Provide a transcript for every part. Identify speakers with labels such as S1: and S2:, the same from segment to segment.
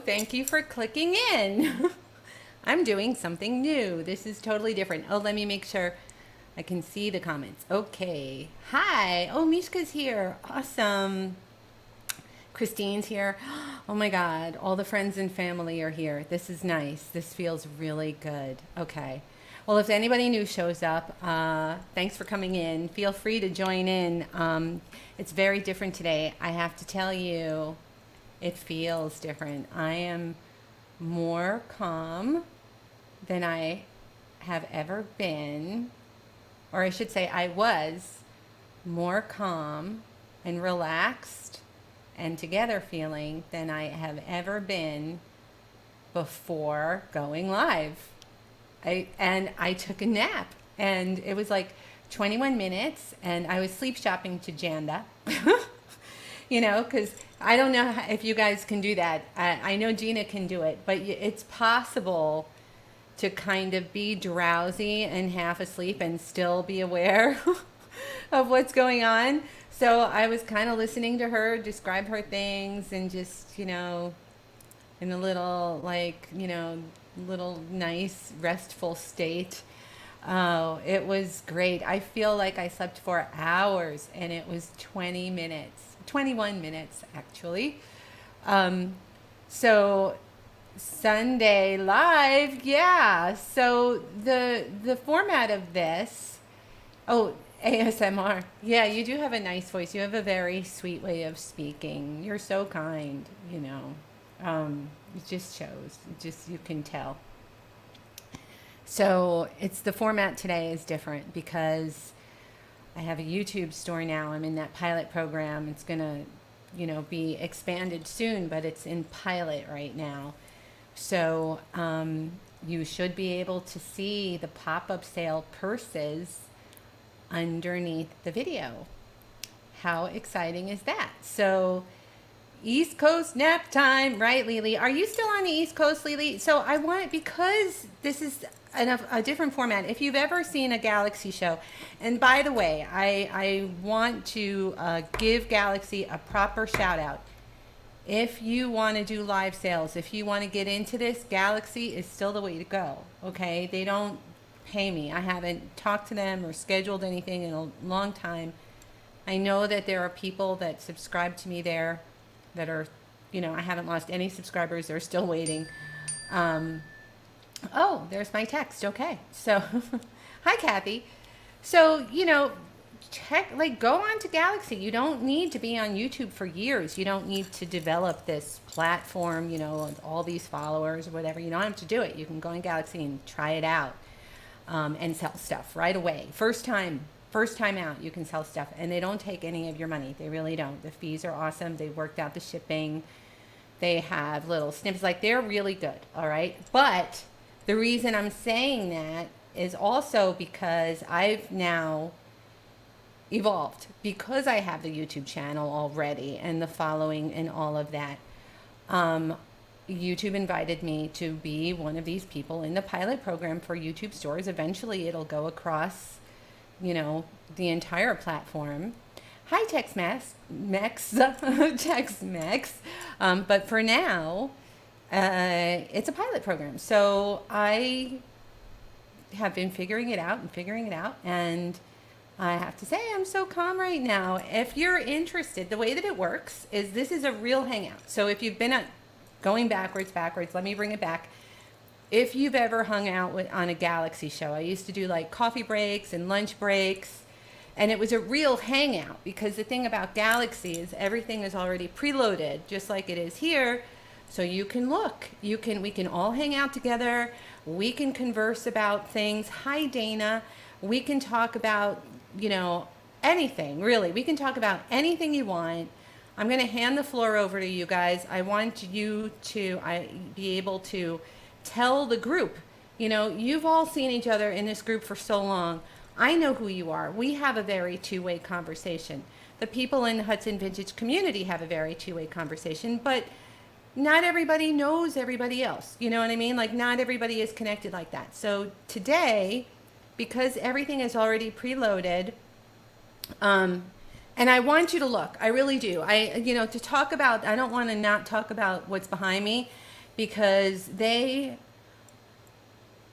S1: thank you for clicking in. I'm doing something new. This is totally different. Oh, let me make sure I can see the comments. Okay. Hi. Oh, Mishka's here. Awesome. Christine's here. Oh my God. All the friends and family are here. This is nice. This feels really good. Okay. Well, if anybody new shows up, thanks for coming in. Feel free to join in. It's very different today. I have to tell you, it feels different. I am more calm than I have ever been, or I should say I was more calm and relaxed and together feeling than I have ever been before going live. I took a nap, and it was like 21 minutes, and I was sleep shopping to Janda. Because I don't know if you guys can do that. I know Gina can do it, but it's possible to kind of be drowsy and half asleep and still be aware of what's going on. So I was kind of listening to her describe her things and just, in a little little nice restful state. Oh, it was great. I feel like I slept for hours, and it was 21 minutes actually. So Sunday live, yeah. So the format of this, oh, ASMR. Yeah, you do have a nice voice. You have a very sweet way of speaking. You're so kind, it just shows. You can tell. So it's the format today is different because I have a YouTube store now. I'm in that pilot program. It's going to, be expanded soon, but it's in pilot right now. So you should be able to see the pop-up sale purses underneath the video. How exciting is that? So East Coast nap time, right, Lily? Are you still on the East Coast, Lily? So I want, because this is a different format. If you've ever seen a Galaxy show, and by the way, I want to give Galaxy a proper shout out. If you want to do live sales, if you want to get into this, Galaxy is still the way to go, okay? They don't pay me. I haven't talked to them or scheduled anything in a long time. I know that there are people that subscribe to me there that are, I haven't lost any subscribers. They're still waiting. Oh, there's my text. Okay. So, hi, Kathy. So, go on to Galaxy. You don't need to be on YouTube for years. You don't need to develop this platform, with all these followers or whatever. You don't have to do it. You can go on Galaxy and try it out and sell stuff right away. First time out, you can sell stuff, and they don't take any of your money. They really don't. The fees are awesome. They worked out the shipping. They have little snips. They're really good. All right. But the reason I'm saying that is also because I've now evolved, because I have the YouTube channel already and the following and all of that. YouTube invited me to be one of these people in the pilot program for YouTube stores. Eventually it'll go across, the entire platform. Hi, Tex-Mex, Tex-Mex. But for now, it's a pilot program. So I have been figuring it out, and I have to say I'm so calm right now. If you're interested, the way that it works is this is a real hangout. So if you've been going backwards, let me bring it back. If you've ever hung out on a Galaxy show, I used to do coffee breaks and lunch breaks, and it was a real hangout because the thing about Galaxy is everything is already preloaded, just like it is here. So you can look, we can all hang out together. We can converse about things. Hi, Dana. We can talk about, anything, really. We can talk about anything you want. I'm going to hand the floor over to you guys. I want you to be able to tell the group, you've all seen each other in this group for so long. I know who you are. We have a very two-way conversation. The people in the Hudson Vintage community have a very two-way conversation, but not everybody knows everybody else. You know what I mean? Not everybody is connected like that. So today, because everything is already preloaded, and I want you to look. I really do. To talk about, I don't want to not talk about what's behind me. because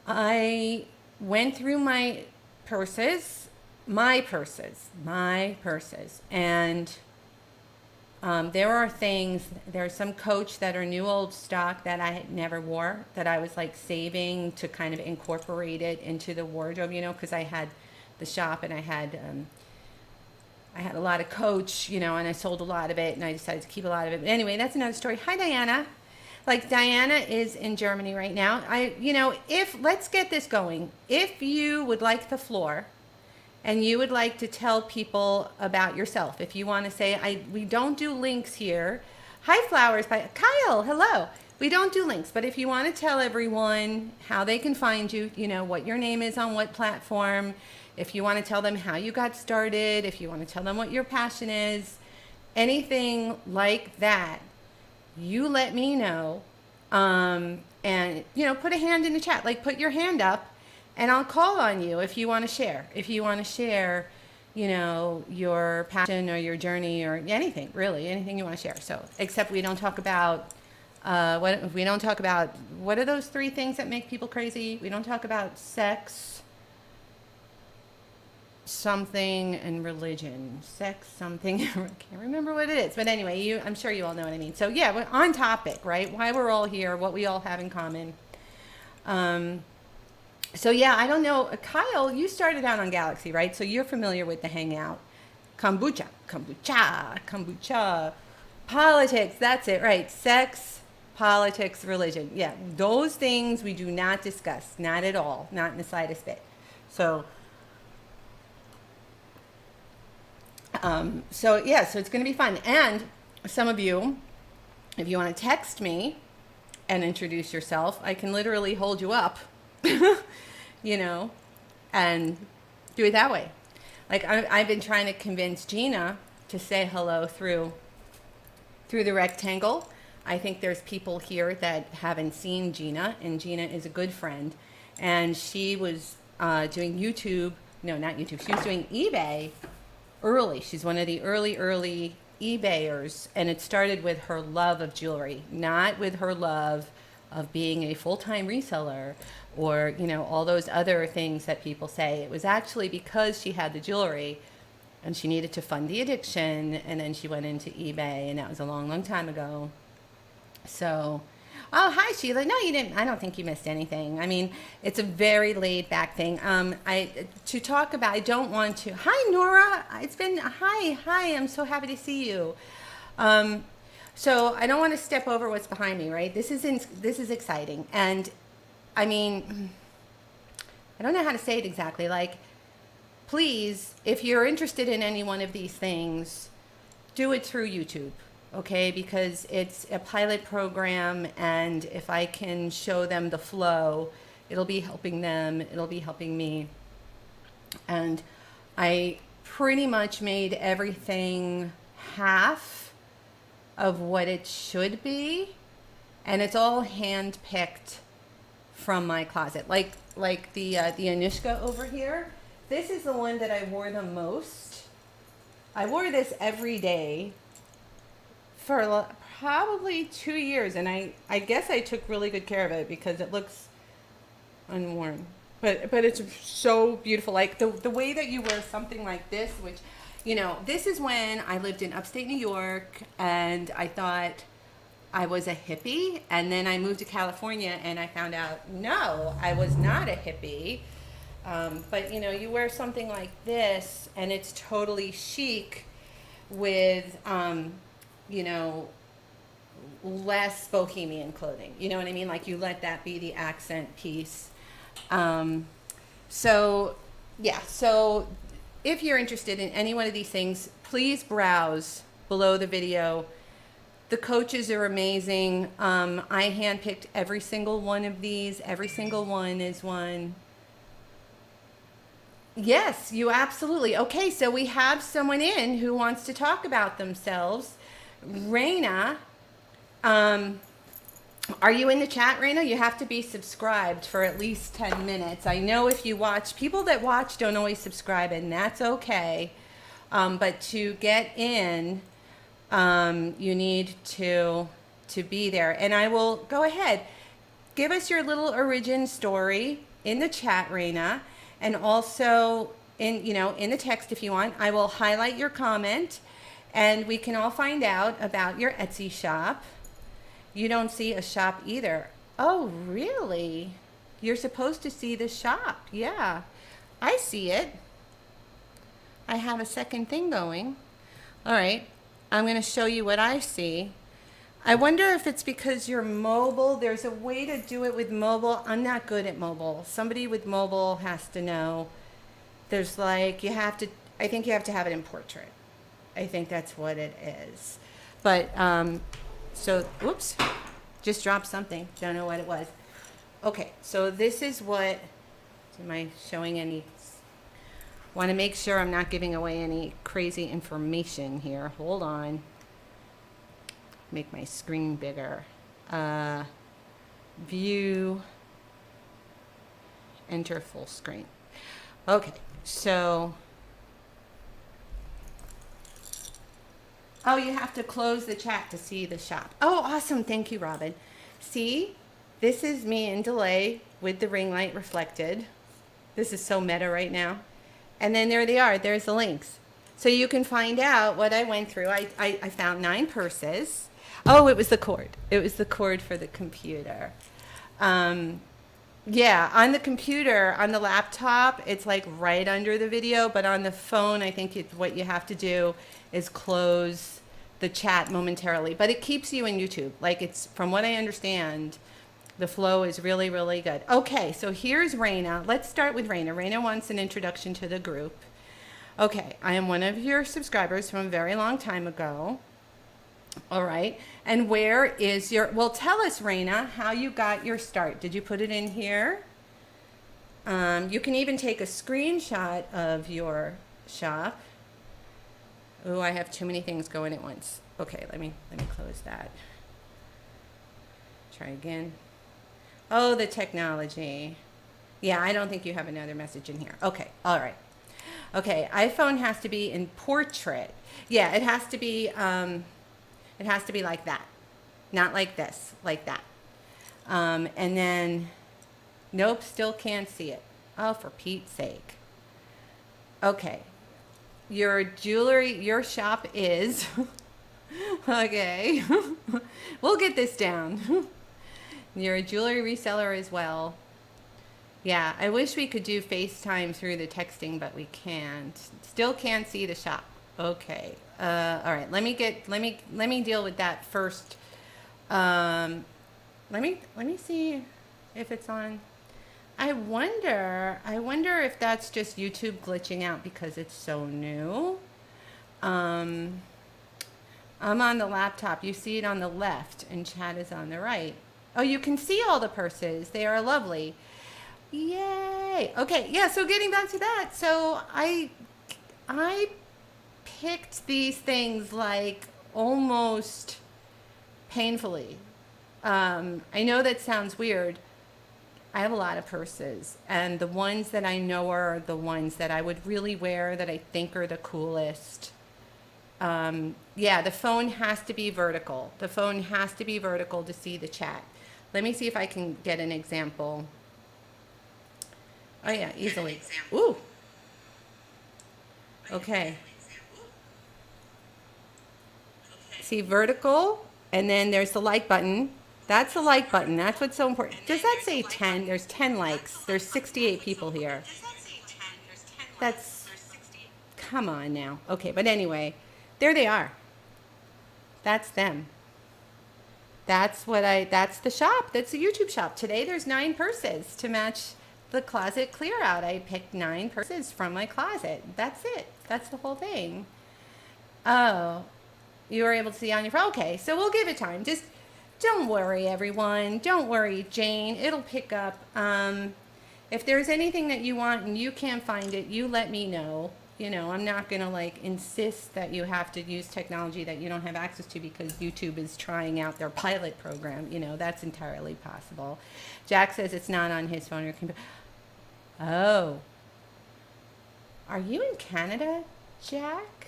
S1: I went through my purses, and there's some Coach that are new old stock that I never wore, that I was like saving to kind of incorporate it into the wardrobe, because I had the shop, and I had a lot of Coach, and I sold a lot of it, and I decided to keep a lot of it. But anyway, that's another story. Hi, Diana. Like, Diana is in Germany right now. Let's get this going. If you would like the floor, and you would like to tell people about yourself, if you want to say, we don't do links here. Hi, Flowers by Kyle. Hello. We don't do links, but if you want to tell everyone how they can find you, what your name is on what platform, if you want to tell them how you got started, if you want to tell them what your passion is, anything like that, you let me know. And, put a hand in the chat, like put your hand up, and I'll call on you if you want to share. If you want to share, your passion or your journey or anything, really, anything you want to share. So, except we don't talk about, what are those 3 things that make people crazy? We don't talk about sex, something, and religion. Sex, something, I can't remember what it is. But anyway, I'm sure you all know what I mean. So yeah, we're on topic, right? Why we're all here, what we all have in common. So yeah, I don't know. Kyle, you started out on Galaxy, right? So you're familiar with the Hangout. Kombucha. Politics, that's it, right? Sex, politics, religion. Yeah, those things we do not discuss. Not at all. Not in the slightest bit. So it's going to be fun. And some of you, if you want to text me and introduce yourself, I can literally hold you up, and do it that way. Like I've been trying to convince Gina to say hello through the rectangle. I think there's people here that haven't seen Gina, and Gina is a good friend. And she was doing YouTube. No, not YouTube. She was doing eBay early. She's one of the early eBayers, and it started with her love of jewelry, not with her love of being a full-time reseller or all those other things that people say. It was actually because she had the jewelry and she needed to fund the addiction, and then she went into eBay, and that was a long time ago. So oh, hi, Sheila. No, you didn't. I don't think you missed anything. I mean, it's a very laid back thing. I don't want to. Hi, Nora. Hi. I'm so happy to see you. So I don't want to step over what's behind me, right? This is exciting. And I mean, I don't know how to say it exactly. Like, please, if you're interested in any one of these things, do it through YouTube. Okay, because it's a pilot program, and if I can show them the flow, it'll be helping them, it'll be helping me. And I pretty much made everything half of what it should be, and it's all hand-picked from my closet. Like the Anushka over here, this is the one that I wore the most. I wore this every day for probably 2 years, and I guess I took really good care of it because it looks unworn, but it's so beautiful. Like the way that you wear something like this, which, this is when I lived in upstate New York, and I thought I was a hippie, and then I moved to California, and I found out, no, I was not a hippie. But you wear something like this, and it's totally chic with less bohemian clothing. You know what I mean? Like, you let that be the accent piece. So if you're interested in any one of these things, please browse below the video. The coaches are amazing. I handpicked every single one of these. Every single one is one. Yes, you absolutely. Okay, so we have someone in who wants to talk about themselves. Raina, are you in the chat, Raina? You have to be subscribed for at least 10 minutes. I know if you watch, people that watch don't always subscribe, and that's okay. But to get in, you need to to be there. And I will go ahead. Give us your little origin story in the chat, Raina, and also in in the text if you want. I will highlight your comment, and we can all find out about your Etsy shop. You don't see a shop either. Oh, really? You're supposed to see the shop. Yeah, I see it. I have a second thing going. All right, I'm going to show you what I see. I wonder if it's because you're mobile. There's a way to do it with mobile. I'm not good at mobile. Somebody with mobile has to know. There's like, I think you have to have it in portrait. I think that's what it is. But, so, oops, just dropped something. Don't know what it was. Okay, so this is what, am I showing any, want to make sure I'm not giving away any crazy information here. Hold on. Make my screen bigger. View, enter full screen. Okay, so, oh, you have to close the chat to see the shop. Oh, awesome. Thank you, Robin. See, this is me in delay with the ring light reflected. This is so meta right now. And then there they are. There's the links. So you can find out what I went through. I found 9 purses. Oh, it was the cord. It was the cord for the computer. Yeah, on the computer, on the laptop, it's like right under the video, but on the phone, I think what you have to do is close the chat momentarily. But it keeps you in YouTube. Like it's, from what I understand, the flow is really, really good. Okay, so here's Raina. Let's start with Raina. Raina wants an introduction to the group. Okay, I am one of your subscribers from a very long time ago. All right. And where is your, well, tell us, Raina, how you got your start. Did you put it in here? You can even take a screenshot of your shop. Oh, I have too many things going at once. Okay, let me close that. Try again. Oh, the technology. Yeah, I don't think you have another message in here. Okay, all right. Okay, iPhone has to be in portrait. Yeah, it has to be like that, not like this, like that. And then, nope, still can't see it. Oh, for Pete's sake. Okay, your jewelry, your shop is, okay, we'll get this down. You're a jewelry reseller as well. Yeah, I wish we could do FaceTime through the texting, but we can't. Still can't see the shop. Okay. All right. Let me deal with that first. Let me see if it's on. I wonder if that's just YouTube glitching out because it's so new. I'm on the laptop. You see it on the left and chat is on the right. Oh, you can see all the purses. They are lovely. Yay. Okay. Yeah. So getting back to that. So I picked these things like almost painfully. I know that sounds weird. I have a lot of purses, and the ones that I know are the ones that I would really wear, that I think are the coolest. Yeah, the phone has to be vertical. The phone has to be vertical to see the chat. Let me see if I can get an example. Oh yeah, easily. Ooh. Okay. See, vertical, and then there's the like button. That's the like button. That's what's so important. Does that say 10? There's 10 likes. There's 68 people here. That's, come on now. Okay, but anyway, there they are. That's them. That's the shop. That's the YouTube shop. Today there's 9 purses to match the closet clear out. I picked 9 purses from my closet. That's it. That's the whole thing. Oh, you were able to see on your phone. Okay, so we'll give it time. Just don't worry, everyone. Don't worry, Jane. It'll pick up. If there's anything that you want and you can't find it, you let me know. You know, I'm not going to like insist that you have to use technology that you don't have access to because YouTube is trying out their pilot program. You know, that's entirely possible. Jack says it's not on his phone or computer. Oh. Are you in Canada, Jack?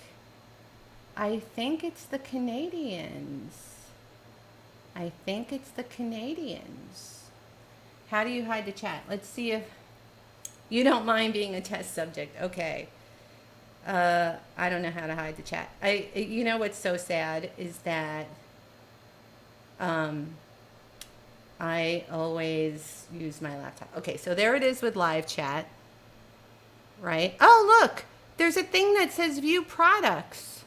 S1: I think it's the Canadians. I think it's the Canadians. How do you hide the chat? Let's see if you don't mind being a test subject. Okay. I don't know how to hide the chat. You know what's so sad is that I always use my laptop. Okay, so there it is with live chat, right? Oh, look, there's a thing that says view products.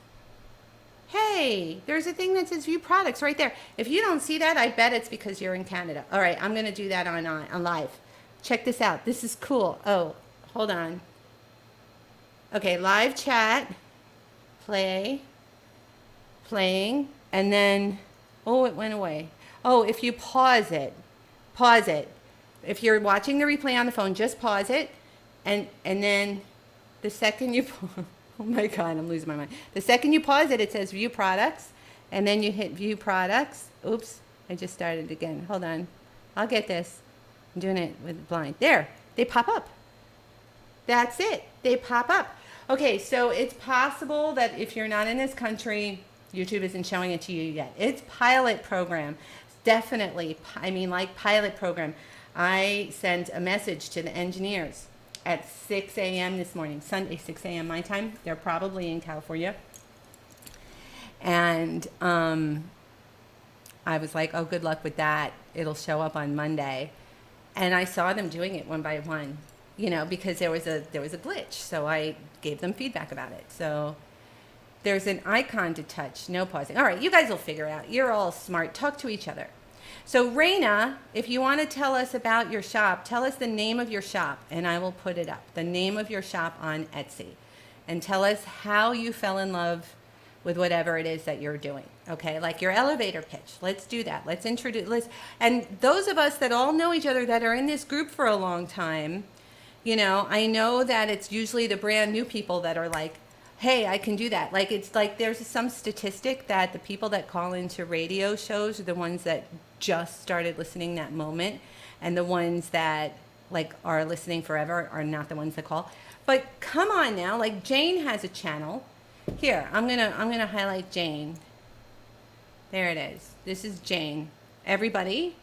S1: Hey, there's a thing that says view products right there. If you don't see that, I bet it's because you're in Canada. All right, I'm going to do that on live. Check this out. This is cool. Oh, hold on. Okay, live chat, playing, and then, oh, it went away. Oh, if you pause it. If you're watching the replay on the phone, just pause it, and then the second you, oh my God, I'm losing my mind. The second you pause it, it says view products, and then you hit view products. Oops, I just started again. Hold on, I'll get this. I'm doing it with blind. There, they pop up. That's it, they pop up. Okay, so it's possible that if you're not in this country, YouTube isn't showing it to you yet. It's pilot program. Definitely, I mean, like pilot program. I sent a message to the engineers at 6 a.m. this morning, Sunday, 6 a.m. my time. They're probably in California. And I was like, oh, good luck with that. It'll show up on Monday. And I saw them doing it one by one, you know, because there was a glitch. So I gave them feedback about it. So there's an icon to touch, no pausing. All right, you guys will figure it out. You're all smart. Talk to each other. So Raina, if you want to tell us about your shop, tell us the name of your shop, and I will put it up. The name of your shop on Etsy. And tell us how you fell in love with whatever it is that you're doing. Okay, like your elevator pitch. Let's do that. Let's introduce. And those of us that all know each other that are in this group for a long time, you know, I know that it's usually the brand new people that are like, hey, I can do that. Like, it's like there's some statistic that the people that call into radio shows are the ones that just started listening that moment, and the ones that like are listening forever are not the ones that call. But come on now, like Jane has a channel. Here, I'm gonna highlight Jane. There it is. This is Jane. Everybody,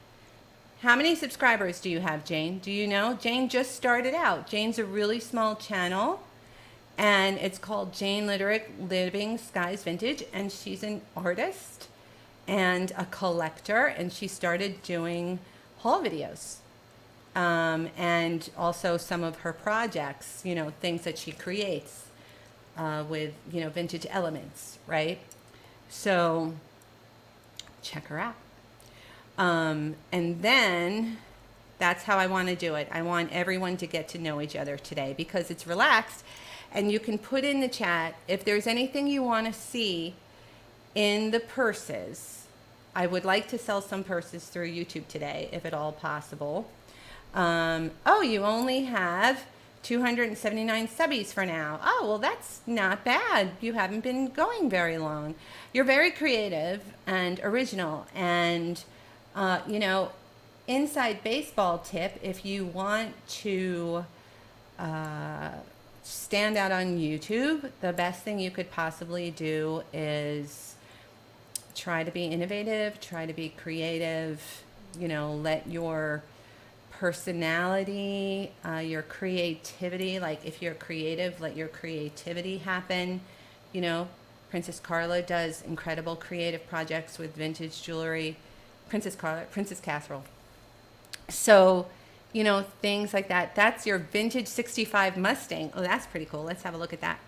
S1: how many subscribers do you have, Jane? Do you know? Jane just started out. Jane's a really small channel, and it's called Jane Living Skies Vintage, and she's an artist and a collector, and she started doing haul videos. And also some of her projects, you know, things that she creates with, you know, vintage elements, right? So check her out. And then that's how I want to do it. I want everyone to get to know each other today because it's relaxed, and you can put in the chat if there's anything you want to see in the purses. I would like to sell some purses through YouTube today, if at all possible. Oh, you only have 279 subbies for now. Oh, well, that's not bad. You haven't been going very long. You're very creative and original. And, you know, inside baseball tip, if you want to stand out on YouTube, the best thing you could possibly do is try to be innovative, try to be creative, you know, let your personality, your creativity, like if you're creative, let your creativity happen. You know, Princess Carla does incredible creative projects with vintage jewelry. Princess Carla, Princess Casserole. So, you know, things like that. That's your vintage 65 Mustang. Oh, that's pretty cool. Let's have a look at that.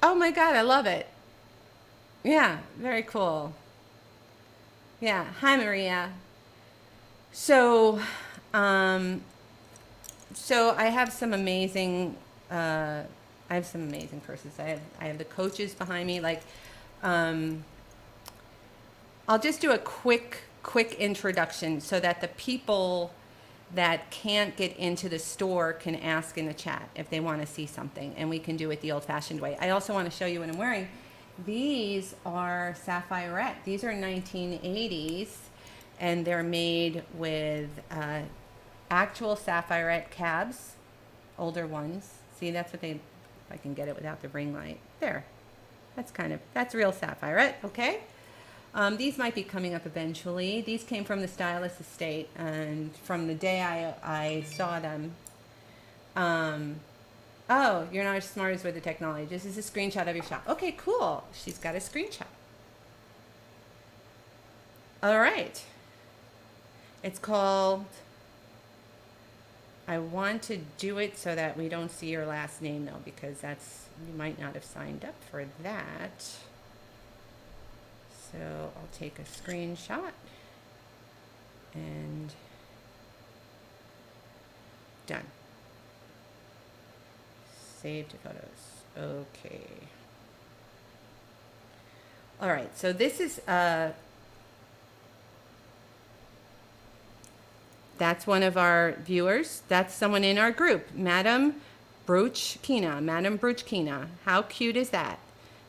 S1: Oh my God, I love it. Yeah, very cool. Yeah, hi Maria. So, so I have some amazing, purses. I have the coaches behind me. Like, I'll just do a quick introduction so that the people that can't get into the store can ask in the chat if they want to see something, and we can do it the old-fashioned way. I also want to show you what I'm wearing. These are Sapphireette. These are 1980s, and they're made with actual Sapphireette cabs, older ones. See, that's what they, if I can get it without the ring light. There. That's real Sapphireette, okay? These might be coming up eventually. These came from the stylist estate, and from the day I saw them. Um, oh, you're not as smart as with the technology. This is a screenshot of your shop. Okay, cool. She's got a screenshot. All right. It's called, I want to do it so that we don't see your last name though, because you might not have signed up for that. So I'll take a screenshot and done. Save to photos. Okay. All right, so this is that's one of our viewers. That's someone in our group, Madam Bruchkina. Madam Bruchkina. How cute is that?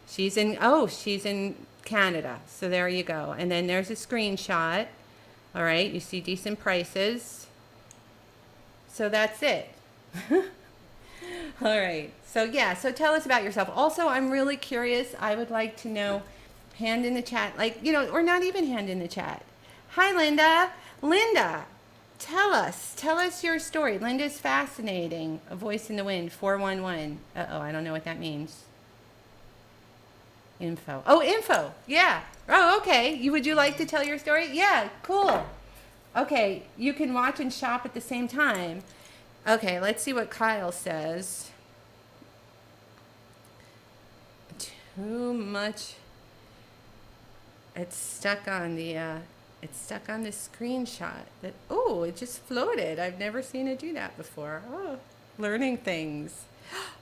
S1: She's in Canada. So there you go. And then there's a screenshot. All right, you see decent prices. So that's it. All right. So yeah, so tell us about yourself. Also, I'm really curious. I would like to know, hand in the chat, like, or not even hand in the chat. Hi, Linda. Linda. Tell us your story. Linda's fascinating. A voice in the wind, 411. Uh-oh, I don't know what that means. Info. Oh, info. Yeah. Oh, okay. Would you like to tell your story? Yeah, cool. Okay, you can watch and shop at the same time. Okay, let's see what Kyle says. Too much. It's stuck on the screenshot. It just floated. I've never seen it do that before. Oh, learning things.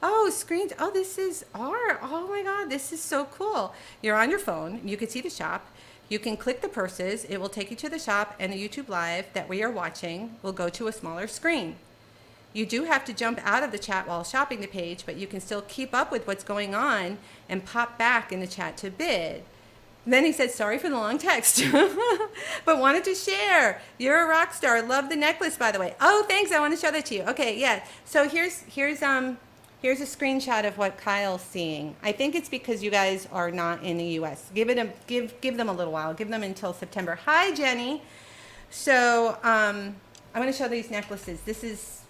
S1: Oh, screens. Oh, this is art. Oh my God, this is so cool. You're on your phone. You can see the shop. You can click the purses. It will take you to the shop, and the YouTube Live that we are watching will go to a smaller screen. You do have to jump out of the chat while shopping the page, but you can still keep up with what's going on and pop back in the chat to bid. Then he said, sorry for the long text, but wanted to share. You're a rock star. Love the necklace, by the way. Oh, thanks. I want to show that to you. Okay, yeah. So here's a screenshot of what Kyle's seeing. I think it's because you guys are not in the U.S. Give them a little while. Give them until September. Hi, Jenny. So I'm going to show these necklaces. This is,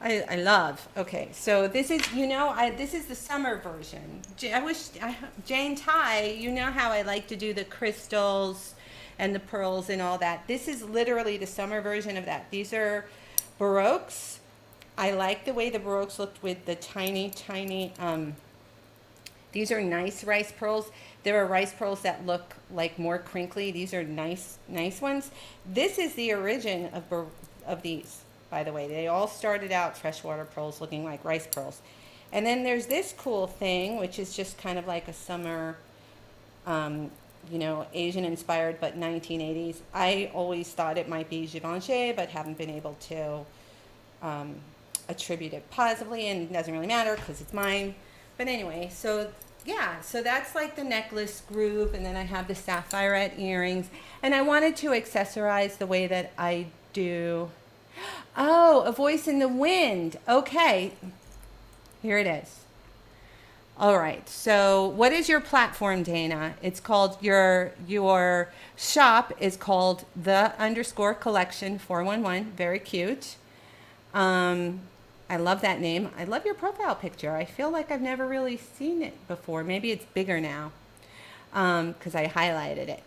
S1: I love. Okay, so this is, this is the summer version. Jane Ty, you know how I like to do the crystals and the pearls and all that. This is literally the summer version of that. These are Baroques. I like the way the Baroques looked with the tiny, these are nice rice pearls. There are rice pearls that look like more crinkly. These are nice ones. This is the origin of these. By the way, they all started out freshwater pearls looking like rice pearls. And then there's this cool thing, which is just kind of like a summer, Asian inspired, but 1980s. I always thought it might be Givenchy, but haven't been able to attribute it positively, and it doesn't really matter because it's mine. But anyway, so yeah, so that's like the necklace group, and then I have the sapphire earrings, and I wanted to accessorize the way that I do. Oh, a voice in the wind. Okay, here it is. All right, so what is your platform, Dana? It's called, your shop is called the_collection 411. Very cute. I love that name. I love your profile picture. I feel like I've never really seen it before. Maybe it's bigger now because I highlighted it.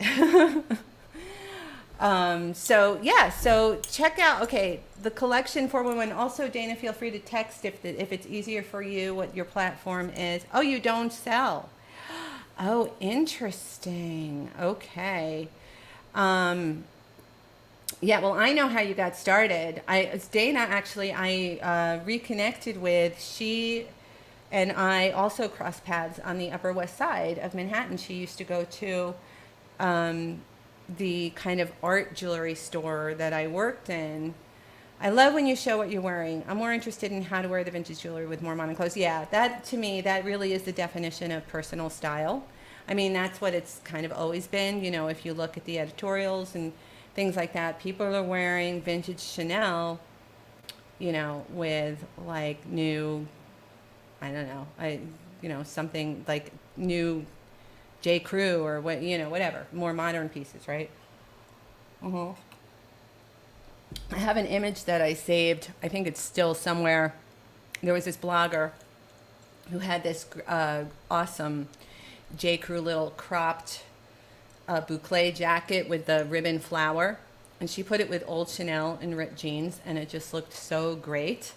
S1: So check out, okay, the collection 411. Also, Dana, feel free to text if it's easier for you what your platform is. Oh, you don't sell. Oh, interesting. Okay. Yeah, well, I know how you got started. Dana, actually, I reconnected with. She and I also crossed paths on the Upper West Side of Manhattan. She used to go to the kind of art jewelry store that I worked in. I love when you show what you're wearing. I'm more interested in how to wear the vintage jewelry with more modern clothes. Yeah, that to me, that really is the definition of personal style. I mean, that's what it's kind of always been. If you look at the editorials and things like that, people are wearing vintage Chanel, with like new, I don't know, something like new J. Crew or what, whatever, more modern pieces, right? I have an image that I saved. I think it's still somewhere. There was this blogger who had this awesome J. Crew little cropped boucle jacket with the ribbon flower. And she put it with old Chanel and ripped jeans, and it just looked so great.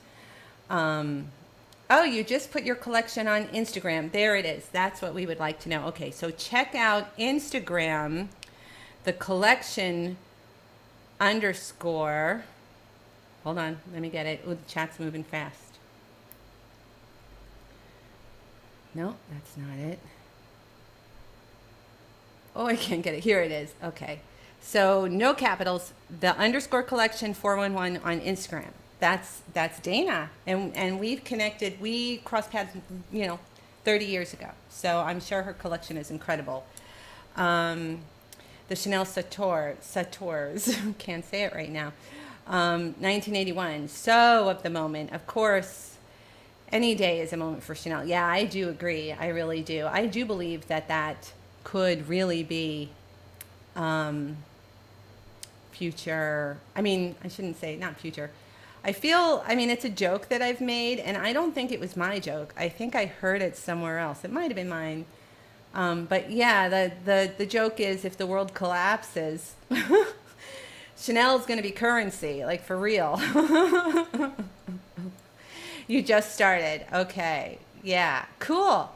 S1: Oh, you just put your collection on Instagram. There it is. That's what we would like to know. Okay, so check out Instagram, the collection _ hold on, let me get it. Oh, the chat's moving fast. No, that's not it. Oh, I can't get it. Here it is. Okay. So no capitals, the _ collection 411 on Instagram. That's Dana. And we've connected, we crossed paths, 30 years ago. So I'm sure her collection is incredible. The Chanel Sauteurs, can't say it right now. 1981, so of the moment. Of course, any day is a moment for Chanel. Yeah, I do agree. I really do. I do believe that could really be future. I mean, I shouldn't say not future. It's a joke that I've made, and I don't think it was my joke. I think I heard it somewhere else. It might have been mine. But yeah, the joke is if the world collapses, Chanel is going to be currency, like for real. You just started. Okay. Yeah. Cool. All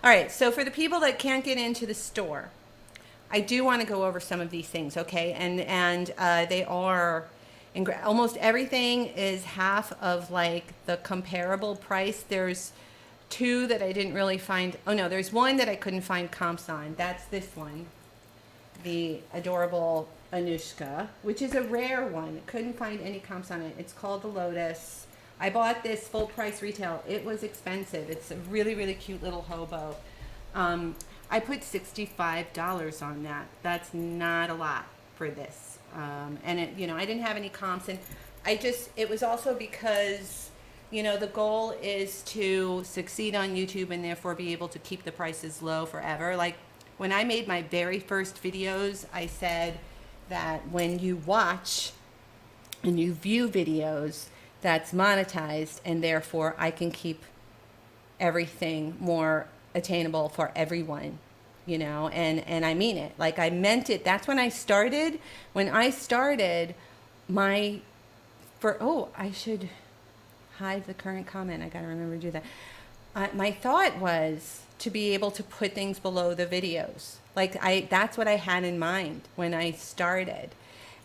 S1: right. So for the people that can't get into the store, I do want to go over some of these things. Okay. And they are, almost everything is half of like the comparable price. There's two that I didn't really find. Oh no, there's one that I couldn't find comps on. That's this one, the adorable Anushka, which is a rare one. Couldn't find any comps on it. It's called the Lotus. I bought this full price retail. It was expensive. It's a really, really cute little hobo. I put $65 on that. That's not a lot for this. And it, I didn't have any comps, and it was also because the goal is to succeed on YouTube and therefore be able to keep the prices low forever. Like when I made my very first videos, I said that when you watch and you view videos, that's monetized, and therefore I can keep everything more attainable for everyone, and I mean it. Like I meant it. That's when I started. When I started I should hide the current comment. I got to remember to do that. My thought was to be able to put things below the videos. That's what I had in mind when I started.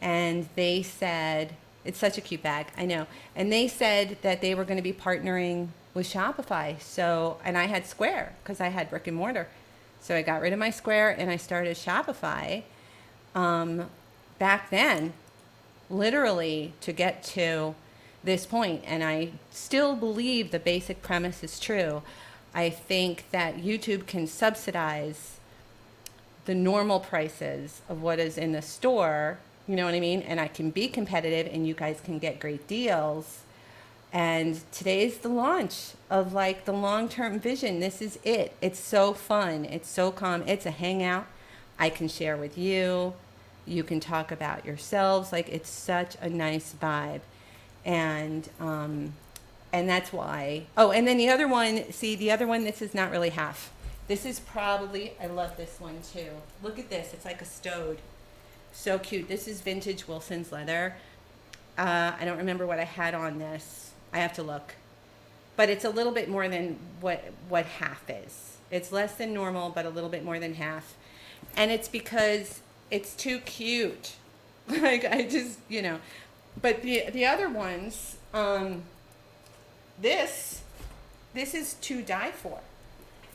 S1: And they said, it's such a cute bag, I know. And they said that they were going to be partnering with Shopify. So, and I had Square because I had brick and mortar. So I got rid of my Square and I started Shopify back then, literally to get to this point. And I still believe the basic premise is true. I think that YouTube can subsidize the normal prices of what is in the store, you know what I mean? And I can be competitive and you guys can get great deals. And today's the launch of like the long-term vision. This is it. It's so fun. It's so calm. It's a hangout I can share with you. You can talk about yourselves. Like it's such a nice vibe. And that's why. Oh, and then the other one, this is not really half. This is probably, I love this one too. Look at this. It's like a stowed. So cute. This is vintage Wilson's leather. I don't remember what I had on this. I have to look. But it's a little bit more than what half is. It's less than normal, but a little bit more than half. And it's because it's too cute. Like I just, But the other ones, this is to die for.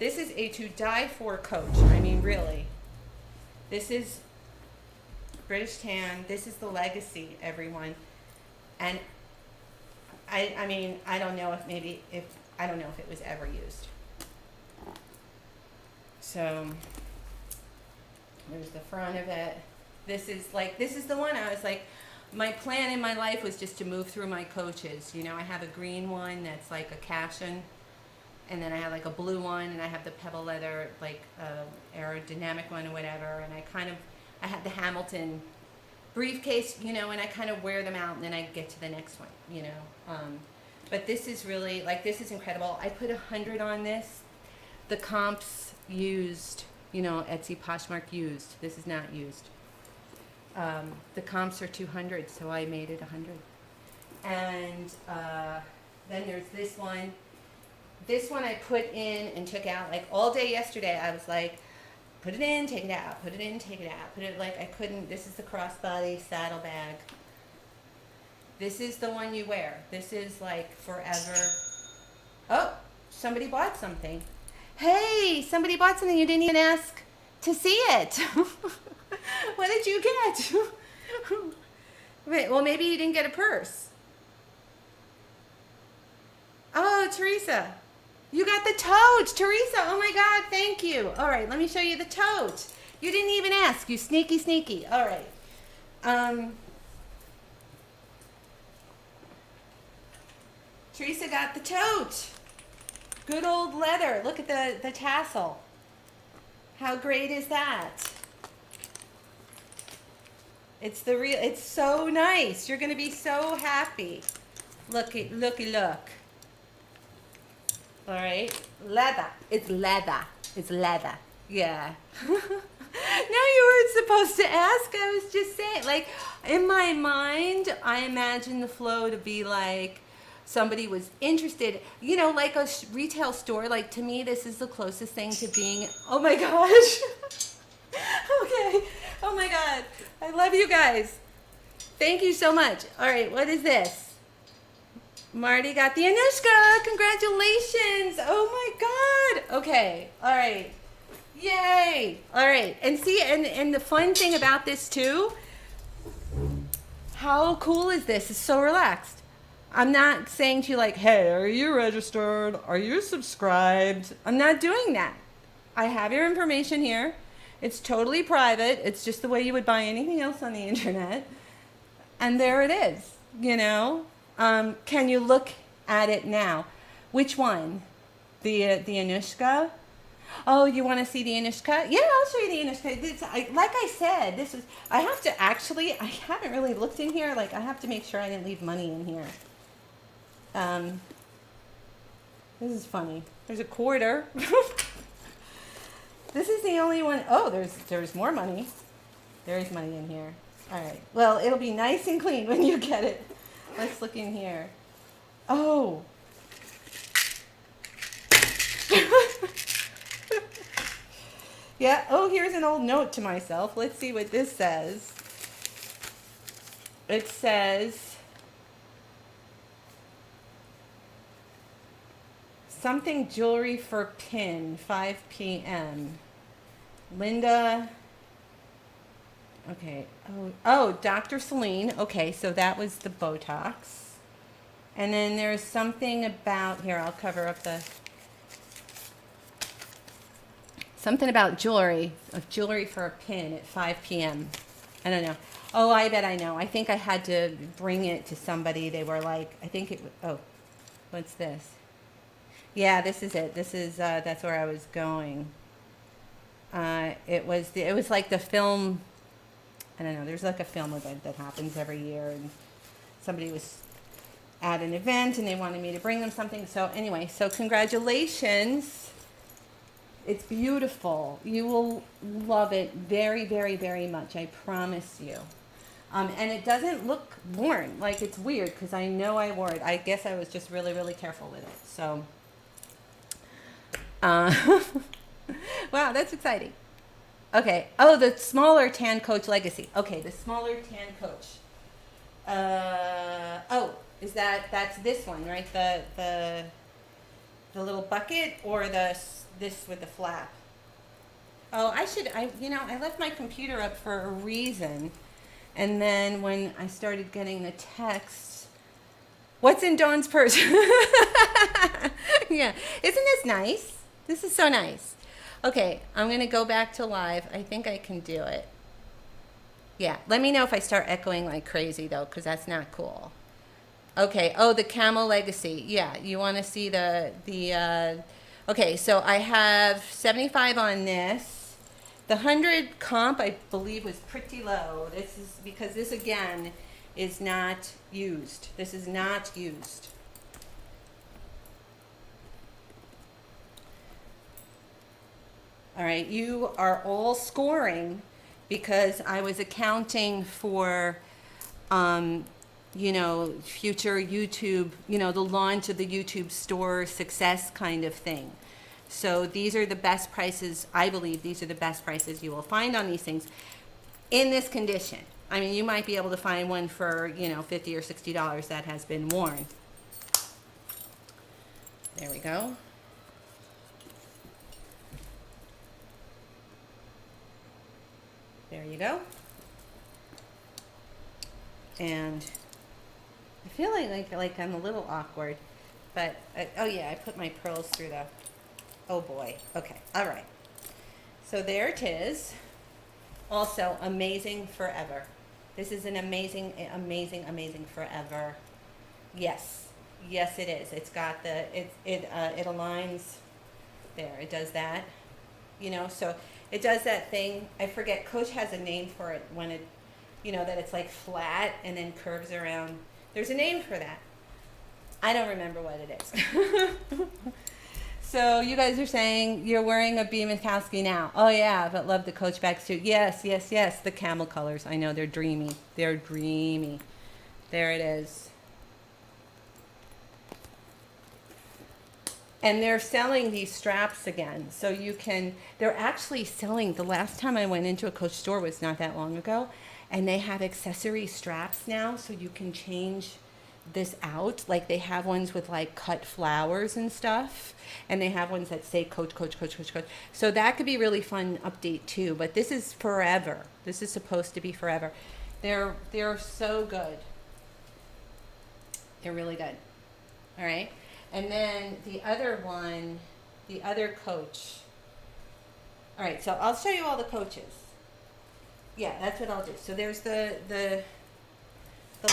S1: This is a to die for coach. I mean, really. This is British tan. This is the legacy, everyone. And I mean, I don't know if it was ever used. So there's the front of it. This is the one I was like, my plan in my life was just to move through my coaches. I have a green one that's like a Cashin. And then I have like a blue one, and I have the pebble leather, like aerodynamic one or whatever. And I have the Hamilton briefcase, you know, and I kind of wear them out, and then I get to the next one, you know. But this is really, like, this is incredible. I put 100 on this. The comps used, you know, Etsy Poshmark used. This is not used. The comps are 200, so I made it 100. And then there's this one. This one I put in and took out, like, all day yesterday. I was like, put it in, take it out, put it in, take it out. Put it, like, I couldn't. This is the crossbody saddle bag. This is the one you wear. This is like forever. Oh, somebody bought something. Hey, somebody bought something. You didn't even ask to see it. What did you get? Wait, well, maybe you didn't get a purse. Oh, Teresa. You got the tote. Teresa, oh my God, thank you. All right, let me show you the tote. You didn't even ask, you sneaky, sneaky. All right. Teresa got the tote. Good old leather. Look at the tassel. How great is that? It's so nice. You're gonna be so happy. Looky, look. All right, leather. It's leather. It's leather. Yeah. No, you weren't supposed to ask. I was just saying, like, in my mind, I imagine the flow to be like, somebody was interested, you know, like a retail store. Like, to me, this is the closest thing to being, oh my gosh. Okay. Oh my God. I love you guys. Thank you so much. All right. What is this? Marty got the Anushka. Congratulations. Oh my God. Okay. All right. Yay. All right. And see, and the fun thing about this too, how cool is this? It's so relaxed. I'm not saying to you like, hey, are you registered? Are you subscribed? I'm not doing that. I have your information here. It's totally private. It's just the way you would buy anything else on the internet. And there it is, you know. Can you look at it now? Which one? The Anushka? Oh, you want to see the Anushka? Yeah, I'll show you the Anushka. Like I said, I haven't really looked in here. Like, I have to make sure I didn't leave money in here. This is funny. There's a quarter. This is the only one. Oh, there's more money. There is money in here. All right. Well, it'll be nice and clean when you get it. Let's look in here. Oh. Yeah. Oh, here's an old note to myself. Let's see what this says. It says something jewelry for pin, 5 p.m. Linda. Okay. Oh, Dr. Celine. Okay, so that was the Botox. And then there's something about, here, I'll cover up something about jewelry for a pin at 5 p.m. I don't know. Oh, I bet I know. I think I had to bring it to somebody. They were like, oh, what's this? Yeah, this is it. This is, that's where I was going. It was like the film, I don't know, there's like a film event that happens every year, and somebody was at an event and they wanted me to bring them something. So anyway, so congratulations. It's beautiful. You will love it very, very, very much. I promise you. And it doesn't look worn. Like, it's weird because I know I wore it. I guess I was just really, really careful with it. So, wow, that's exciting. Okay. Oh, the smaller Tan Coach Legacy. Okay, the smaller Tan Coach. Oh, that's this one, right? The little bucket, or this with the flap. Oh, I left my computer up for a reason. And then when I started getting the texts, what's in Dawn's purse? Yeah. Isn't this nice? This is so nice. Okay, I'm going to go back to live. I think I can do it. Yeah, let me know if I start echoing like crazy, though, because that's not cool. Okay, oh, the Camel Legacy. Yeah, you want to see the Okay, so I have 75 on this. The 100 comp, I believe, was pretty low. This is because this, again, is not used. This is not used. All right, you are all scoring because I was accounting for, you know, future YouTube, you know, the launch of the YouTube store success kind of thing. So these are the best prices, I believe these are the best prices you will find on these things in this condition. I mean, you might be able to find one for, you know, $50 or $60 that has been worn. There we go. There you go. And I feel like I'm a little awkward, but oh yeah, I put my pearls through the, oh boy. Okay, all right. So there it is. Also, amazing forever. This is an amazing, amazing, amazing forever. Yes, yes it is. It's got the, it aligns there. It does that, you know, so it does that thing. I forget, Coach has a name for it when it, you know, that it's like flat and then curves around. There's a name for that. I don't remember what it is. So you guys are saying you're wearing a B. Mikowski now. Oh yeah, but love the Coach bags too. Yes, yes, yes. The camel colors. I know they're dreamy. They're dreamy. There it is. And they're selling these straps again. So you can, they're actually selling, the last time I went into a Coach store was not that long ago, and they have accessory straps now, so you can change this out. Like they have ones with like cut flowers and stuff, and they have ones that say Coach, Coach, Coach, Coach, Coach. So that could be really fun update too, but this is forever. This is supposed to be forever. They're so good. They're really good. All right. And then the other one, the other Coach. All right, so I'll show you all the Coaches. Yeah, that's what I'll do. So there's the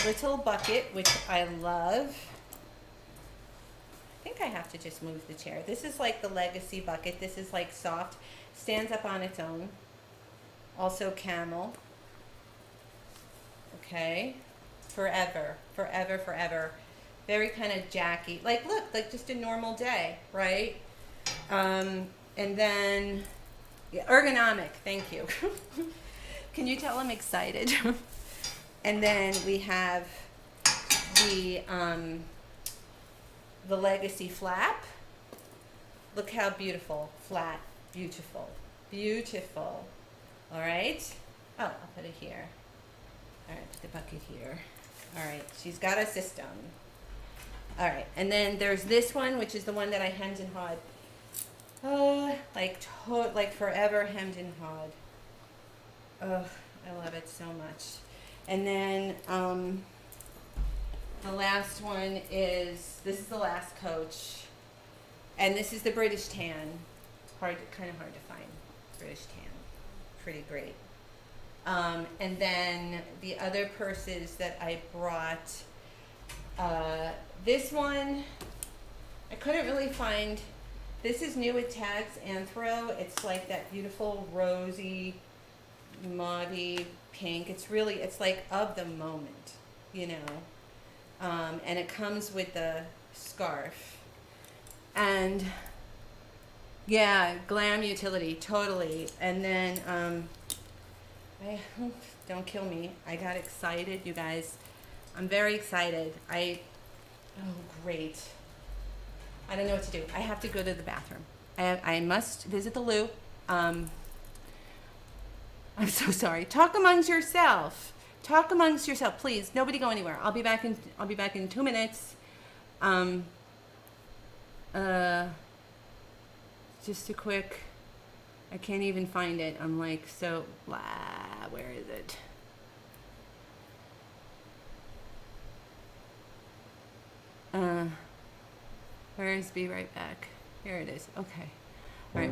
S1: little bucket, which I love. I think I have to just move the chair. This is like the legacy bucket. This is like soft, stands up on its own. Also camel. Okay, forever, forever, forever. Very kind of jacky. Like, look, like just a normal day, right? And then, yeah, ergonomic, thank you. Can you tell I'm excited? And then we have the legacy flap. Look how beautiful, flat, beautiful, beautiful. All right. Oh, I'll put it here. All right, put the bucket here. All right, she's got a system. All right, and then there's this one, which is the one that I hemmed and hawed. Oh, like forever hemmed and hawed. Oh, I love it so much. And then the last one is, this is the last Coach, and this is the British tan. Kind of hard to find. British tan, pretty great. And then the other purses that I brought. This one, I couldn't really find. This is new with tags, Anthro. It's like that beautiful rosy, mauvey pink. It's really, it's like of the moment, you know. And it comes with the scarf. And yeah, glam utility, totally. And then, don't kill me. I got excited, you guys. I'm very excited. Oh, great. I don't know what to do. I have to go to the bathroom. I must visit the loo. I'm so sorry. Talk amongst yourself. Talk amongst yourself, please. Nobody go anywhere. I'll be back in 2 minutes. Just a quick, I can't even find it. I'm like so blah. Where is it? Where is be right back? Here it is. Okay. All right.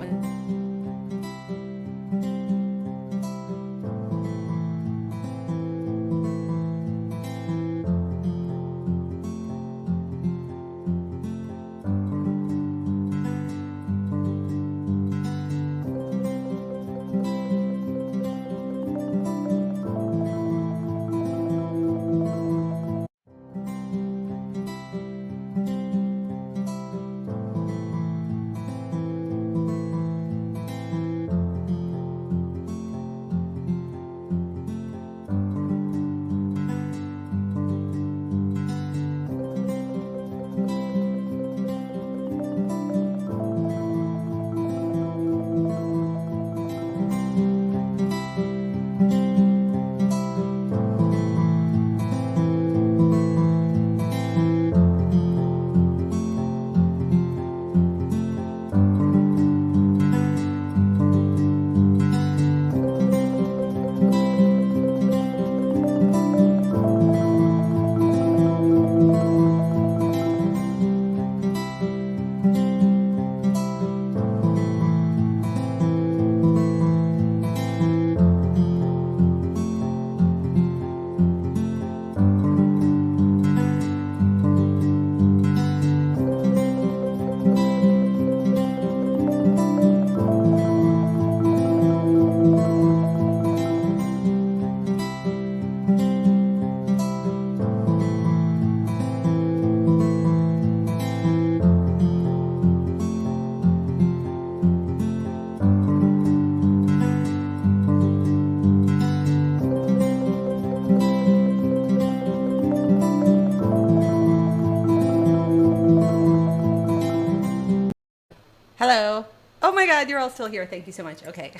S1: God, you're all still here. Thank you so much. Okay.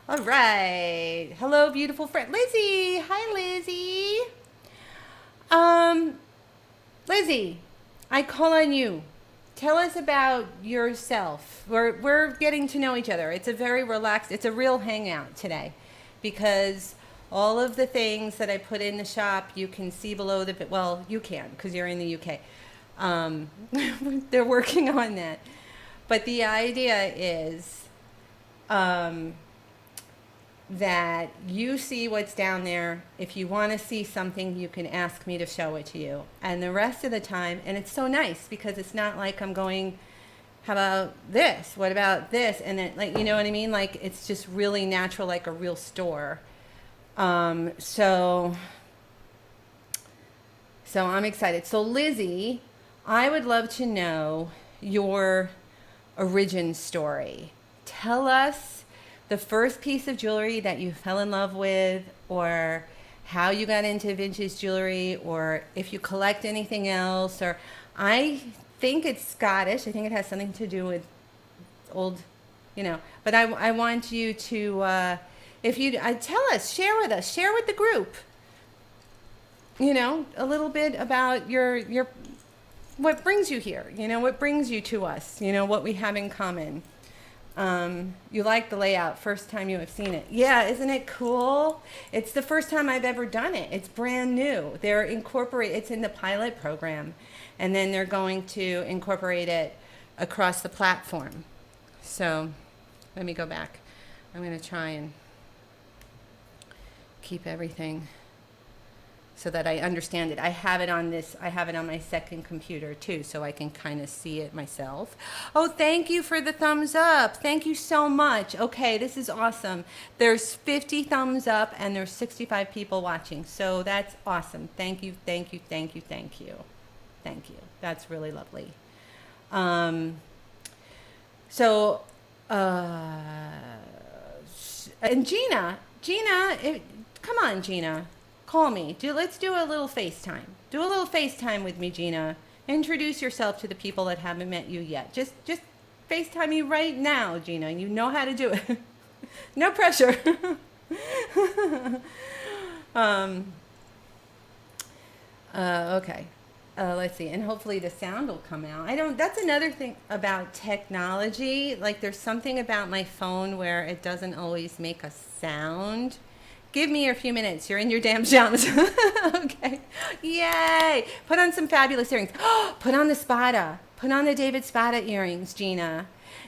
S1: All right. Hello, beautiful friend. Lizzie. Hi, Lizzie. Lizzie, I call on you. Tell us about yourself. We're getting to know each other. It's a very relaxed, it's a real hangout today because all of the things that I put in the shop, you can see below the, well, you can because you're in the UK. They're working on that. But the idea is that you see what's down there. If you want to see something, you can ask me to show it to you. And the rest of the time, and it's so nice because it's not like I'm going, how about this? What about this? And then, like, you know what I mean? Like, it's just really natural, like a real store. So I'm excited. So Lizzie, I would love to know your origin story. Tell us the first piece of jewelry that you fell in love with, or how you got into vintage jewelry, or if you collect anything else, or I think it's Scottish. I think it has something to do with old, you know, but I want you to, if you, tell us, share with us, share with the group, you know, a little bit about your, what brings you here, you know, what brings you to us, you know, what we have in common. You like the layout, first time you have seen it. Yeah, isn't it cool? It's the first time I've ever done it. It's brand new. They're it's in the pilot program, and then they're going to incorporate it across the platform. So let me go back. I'm going to try and keep everything so that I understand it. I have it on my second computer too, so I can kind of see it myself. Oh, thank you for the thumbs up. Thank you so much. Okay, this is awesome. There's 50 thumbs up and there's 65 people watching. So that's awesome. Thank you, thank you, thank you, thank you. Thank you. That's really lovely. And Gina, come on, Gina. Call me. Let's do a little FaceTime. Do a little FaceTime with me, Gina. Introduce yourself to the people that haven't met you yet. Just FaceTime me right now, Gina. You know how to do it. No pressure. Okay. Let's see. And hopefully the sound will come out. That's another thing about technology. Like, there's something about my phone where it doesn't always make a sound. Give me a few minutes. You're in your damn pajamas. Okay. Yay. Put on some fabulous earrings. Put on the Spada. Put on the David Spada earrings, Gina.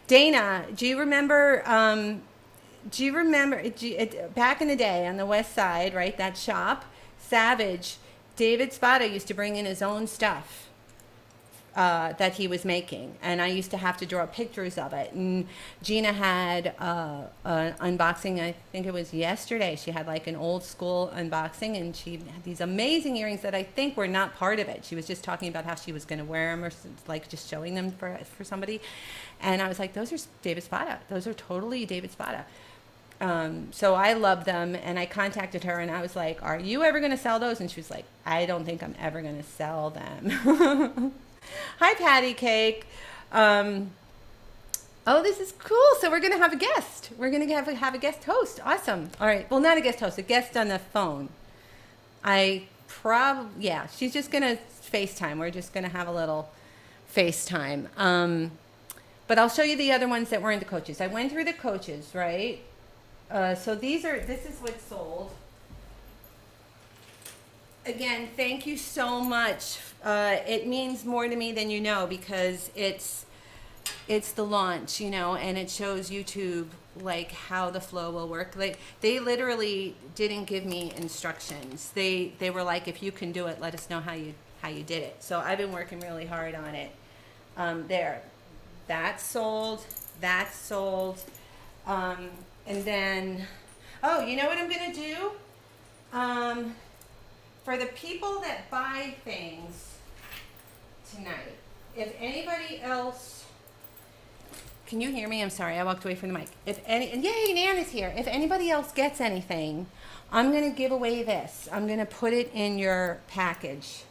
S1: Dana, do you remember back in the day on the west side, right, that shop, Savage, David Spada used to bring in his own stuff that he was making, and I used to have to draw pictures of it. And Gina had an unboxing, I think it was yesterday. She had like an old school unboxing, and she had these amazing earrings that I think were not part of it. She was just talking about how she was going to wear them, or like just showing them for somebody. And I was like, those are David Spada. Those are totally David Spada. So I love them, and I contacted her, and I was like, are you ever going to sell those? And she was like, I don't think I'm ever going to sell them. Hi, Patty Cake. Oh, this is cool. So we're going to have a guest. We're going to have a guest host. Awesome. All right. Well, not a guest host, a guest on the phone. Yeah, she's just going to FaceTime. We're just going to have a little FaceTime. But I'll show you the other ones that weren't the coaches. I went through the coaches, right? So this is what's sold. Again, thank you so much. It means more to me than you know, because it's the launch, you know, and it shows YouTube like how the flow will work. Like, they literally didn't give me instructions. They were like, if you can do it, let us know how you did it. So I've been working really hard on it. There, that's sold. That's sold. And then, oh, you know what I'm gonna do? For the people that buy things tonight, if anybody else, can you hear me? I'm sorry, I walked away from the mic. Yay, Nan is here. If anybody else gets anything, I'm gonna give away this. I'm gonna put it in your package.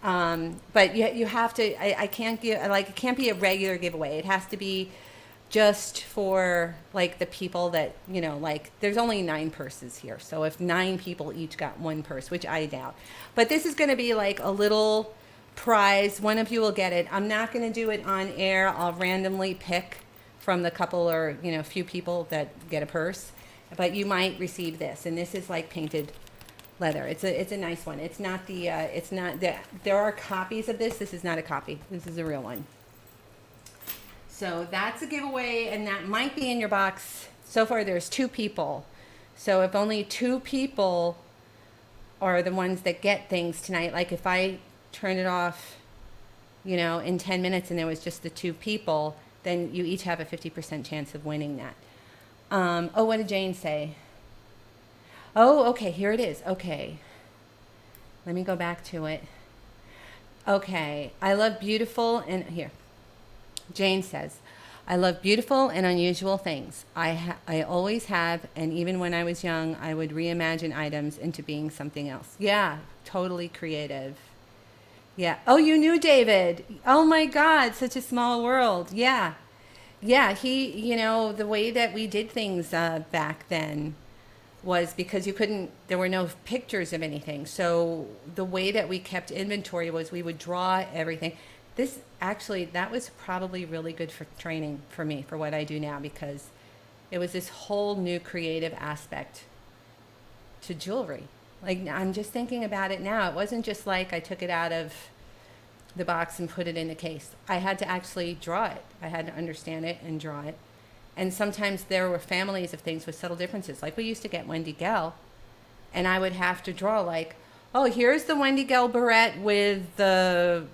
S1: But you have to, I can't give, like, it can't be a regular giveaway. It has to be just for like the people that, like there's only 9 purses here. So if 9 people each got 1 purse, which I doubt, but this is going to be like a little prize. One of you will get it. I'm not going to do it on air. I'll randomly pick from the couple or, few people that get a purse, but you might receive this. And this is like painted leather. It's a nice one. It's not there are copies of this. This is not a copy. This is a real one. So that's a giveaway, and that might be in your box. So far there's 2 people. So if only 2 people are the ones that get things tonight, like if I turn it off, in 10 minutes and there was just the 2 people, then you each have a 50% chance of winning that. Oh, what did Jane say? Oh, okay, here it is. Okay. Let me go back to it. Okay. I love beautiful and here. Jane says, I love beautiful and unusual things. I always have, and even when I was young, I would reimagine items into being something else. Yeah, totally creative. Yeah. Oh, you knew David. Oh my God, such a small world. Yeah. Yeah, he, the way that we did things back then was because there were no pictures of anything. So the way that we kept inventory was we would draw everything. That was probably really good for training for me, for what I do now, because it was this whole new creative aspect to jewelry. Like, I'm just thinking about it now. It wasn't just like I took it out of the box and put it in a case. I had to actually draw it. I had to understand it and draw it. And sometimes there were families of things with subtle differences. Like we used to get Wendy Gell, and I would have to draw like, oh, here's the Wendy Gell barrette with the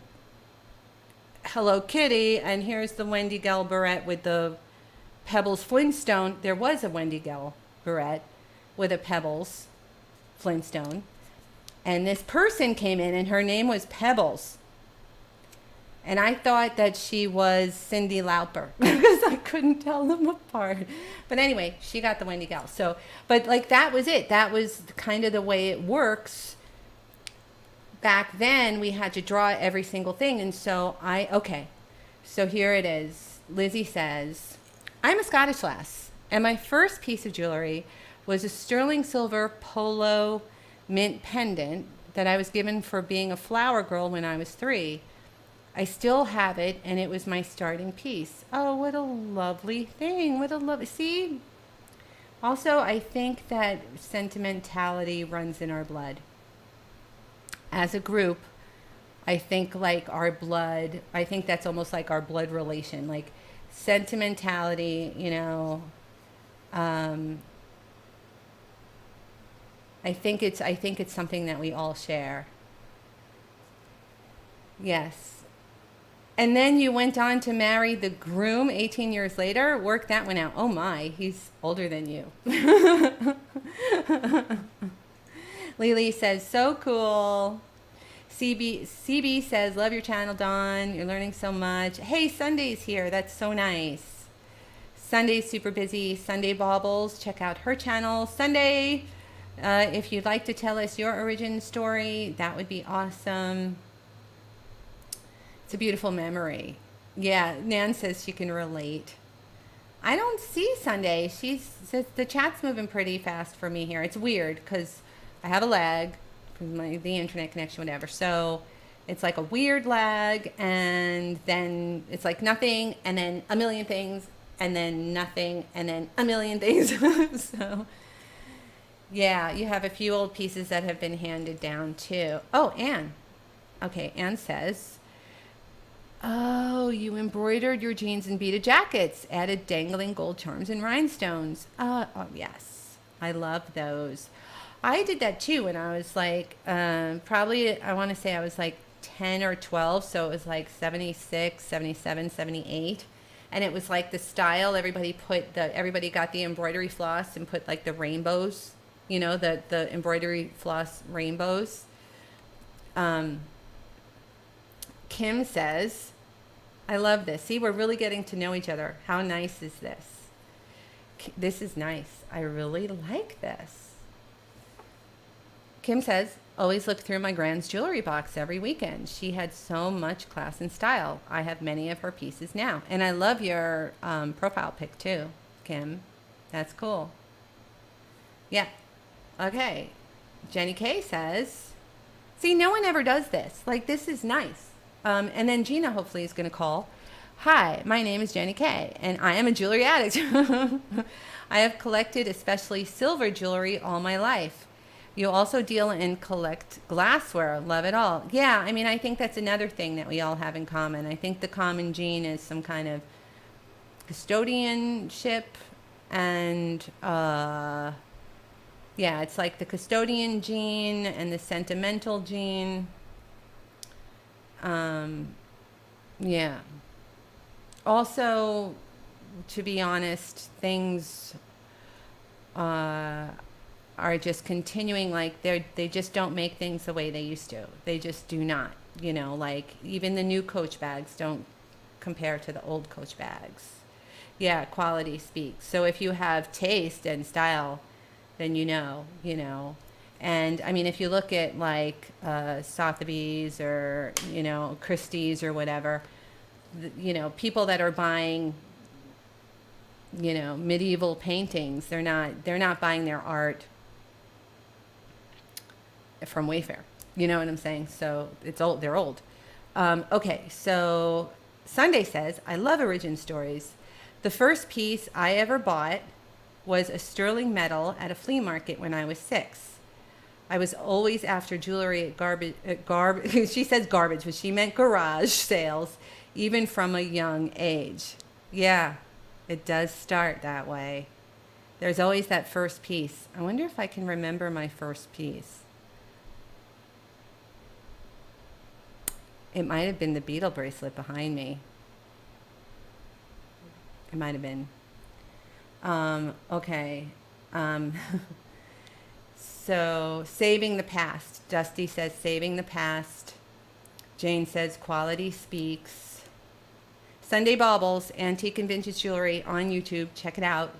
S1: Hello Kitty, and here's the Wendy Gell barrette with the Pebbles Flintstone. There was a Wendy Gell barrette with a Pebbles Flintstone. And this person came in, and her name was Pebbles. And I thought that she was Cyndi Lauper because I couldn't tell them apart. But anyway, she got the Wendy Gell. So, but like that was it. That was kind of the way it works. Back then, we had to draw every single thing. And so so here it is. Lizzie says, I'm a Scottish lass, and my first piece of jewelry was a sterling silver polo mint pendant that I was given for being a flower girl when I was 3. I still have it, and it was my starting piece. Oh, what a lovely thing. See? Also, I think that sentimentality runs in our blood. As a group, I think like our blood, I think that's almost like our blood relation. Like sentimentality, I think it's something that we all share. Yes. And then you went on to marry the groom 18 years later. Work that one out. Oh my, he's older than you. Lily says, so cool. CB says, love your channel, Dawn. You're learning so much. Hey, Sunday's here. That's so nice. Sunday's super busy. Sunday Baubles. Check out her channel. Sunday, if you'd like to tell us your origin story, that would be awesome. It's a beautiful memory. Yeah, Nan says she can relate. I don't see Sunday. She says the chat's moving pretty fast for me here. It's weird because I have a lag from the internet connection, whatever. So it's like a weird lag, and then it's like nothing, and then a million things, and then nothing, and then a million things. So yeah, you have a few old pieces that have been handed down too. Oh, Anne. Okay, Anne says, oh, you embroidered your jeans and beaded jackets, added dangling gold charms and rhinestones. Oh, yes. I love those. I did that too when I was like, probably, I want to say I was like 10 or 12. So it was like 76, 77, 78. And it was like the style, everybody got the embroidery floss and put like the rainbows, the embroidery floss rainbows. Kim says, I love this. See, we're really getting to know each other. How nice is this? This is nice. I really like this. Kim says, Always looked through my grand's jewelry box every weekend. She had so much class and style. I have many of her pieces now. And I love your profile pic too, Kim. That's cool. Yeah. Okay. Jenny K says, see, no one ever does this. Like, this is nice. And then Gina hopefully is going to call. Hi, my name is Jenny K, and I am a jewelry addict. I have collected especially silver jewelry all my life. You also deal and collect glassware. Love it all. Yeah, I mean, I think that's another thing that we all have in common. I think the common gene is some kind of custodianship and, yeah, it's like the custodian gene and the sentimental gene. Yeah. Also, to be honest, things are just continuing, like they just don't make things the way they used to. They just do not, you know, like even the new Coach bags don't compare to the old Coach bags. Yeah, quality speaks. So if you have taste and style, then you know. And I mean, if you look at like Sotheby's or, you know, Christie's or whatever, you know, people that are buying, you know, medieval paintings, they're not buying their art from Wayfair. You know what I'm saying? So it's old. They're old. Okay, so Sunday says, I love origin stories. The first piece I ever bought was a sterling medal at a flea market when I was 6. I was always after jewelry at she says garbage, but she meant garage sales, even from a young age. Yeah, it does start that way. There's always that first piece. I wonder if I can remember my first piece. It might have been the beetle bracelet behind me. It might have been. Okay. So, saving the past. Dusty says, saving the past. Jane says, quality speaks. Sunday Baubles, antique and vintage jewelry on YouTube. Check it out.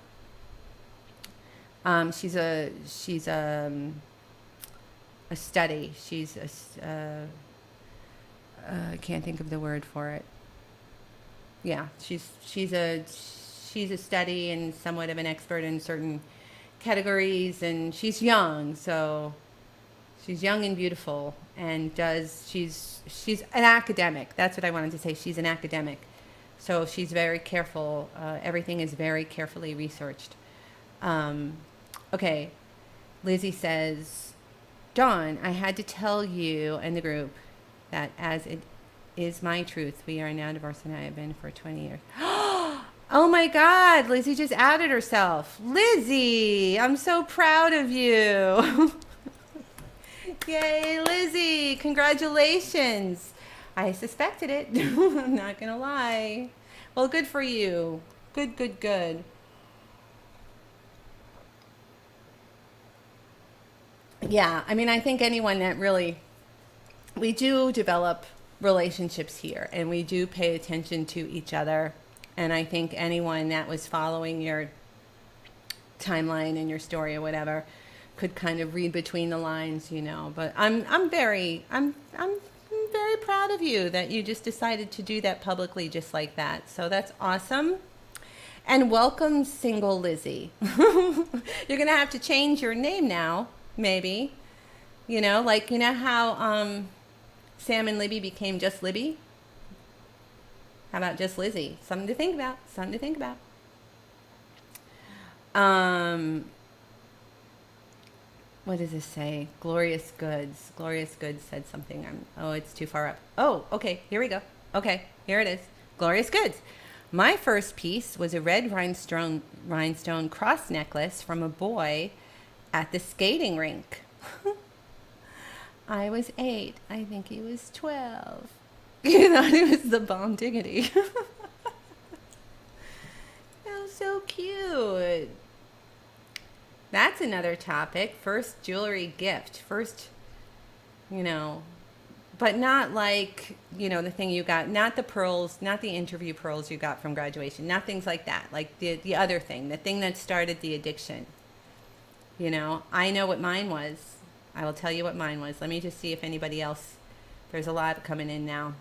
S1: She's a study. She's I can't think of the word for it. Yeah, she's a study and somewhat of an expert in certain categories, and she's young, so she's young and beautiful, and she's an academic. That's what I wanted to say. She's an academic, so she's very careful. Everything is very carefully researched. Okay, Lizzie says, Dawn, I had to tell you and the group that as it is my truth, we are now divorced and I have been for 20 years. Oh my God, Lizzie just outed herself. Lizzie, I'm so proud of you. Yay, Lizzie, congratulations. I suspected it, I'm not gonna lie. Well, good for you. Good. Yeah, I mean, I think anyone that really, we do develop relationships here and we do pay attention to each other. And I think anyone that was following your timeline and your story or whatever could kind of read between the lines, you know. But I'm very proud of you that you just decided to do that publicly just like that. So that's awesome. And welcome, single Lizzie. You're gonna have to change your name now, maybe. You know, like, you know how Sam and Libby became just Libby? How about just Lizzie? Something to think about. What does this say? Glorious Goods. Glorious Goods said something. Oh, it's too far up. Oh, okay. Here we go. Okay, here it is. Glorious Goods. My first piece was a red rhinestone cross necklace from a boy at the skating rink. I was 8. I think he was 12. You thought it was the bomb diggity. Oh, so cute. That's another topic. First jewelry gift. First, you know, but not like, you know, the thing you got, not the pearls, not the interview pearls you got from graduation, not things like that. Like the other thing, the thing that started the addiction. You know, I know what mine was. I will tell you what mine was. Let me just see if anybody else. There's a lot coming in now.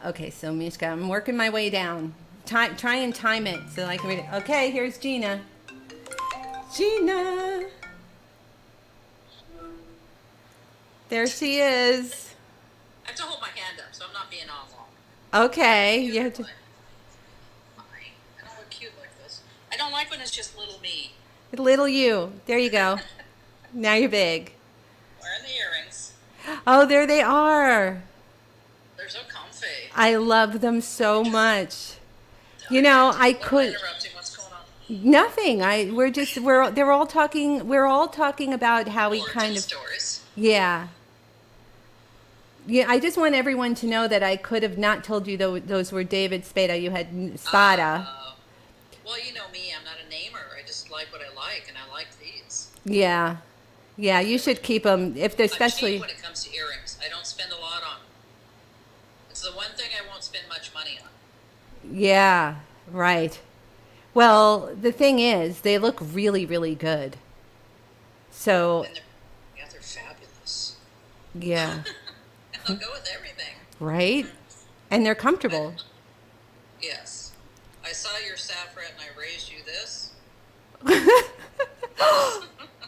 S1: Okay, so Mishka, I'm working my way down. Try and time it so I can read it. Okay, here's Gina. Gina. There she is.
S2: I have to hold my hand up, so I'm not being all long.
S1: Okay, you have to.
S2: I don't look cute like this. I don't like when it's just little me.
S1: Little you. There you go. Now you're big.
S2: Wearing the earrings.
S1: Oh, there they are.
S2: They're so comfy.
S1: I love them so much. You know, I could.
S2: Interrupting. What's going on?
S1: Nothing. They're all talking. We're all talking about how we
S2: Origin
S1: kind of.
S2: stories.
S1: Yeah. Yeah, I just want everyone to know that I could have not told you those were David Spada. You had Spada.
S2: Well, you know me. I'm not a namer. I just like what I like, and I like these.
S1: Yeah. Yeah, you should keep them, especially.
S2: I'm cheap when it comes to earrings. I don't spend a lot on them. It's the one thing I won't spend much money on.
S1: Yeah, right. Well, the thing is, they look really, really good. So.
S2: And they're fabulous.
S1: Yeah.
S2: They'll go with everything.
S1: Right? And they're comfortable.
S2: Yes. I saw your saffron and I raised you this.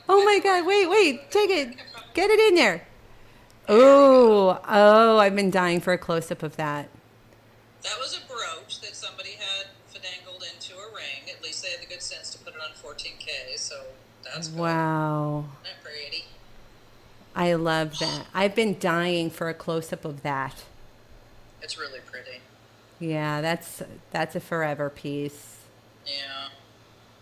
S1: Oh my God, wait, take it. Get it in there. Oh, I've been dying for a close-up of that.
S2: That was a brooch that somebody had finagled into a ring. At least they had the good sense to put it on 14K, so that's cool.
S1: Wow.
S2: Isn't that pretty?
S1: I love that. I've been dying for a close-up of that.
S2: It's really pretty.
S1: Yeah, that's a forever piece.
S2: Yeah.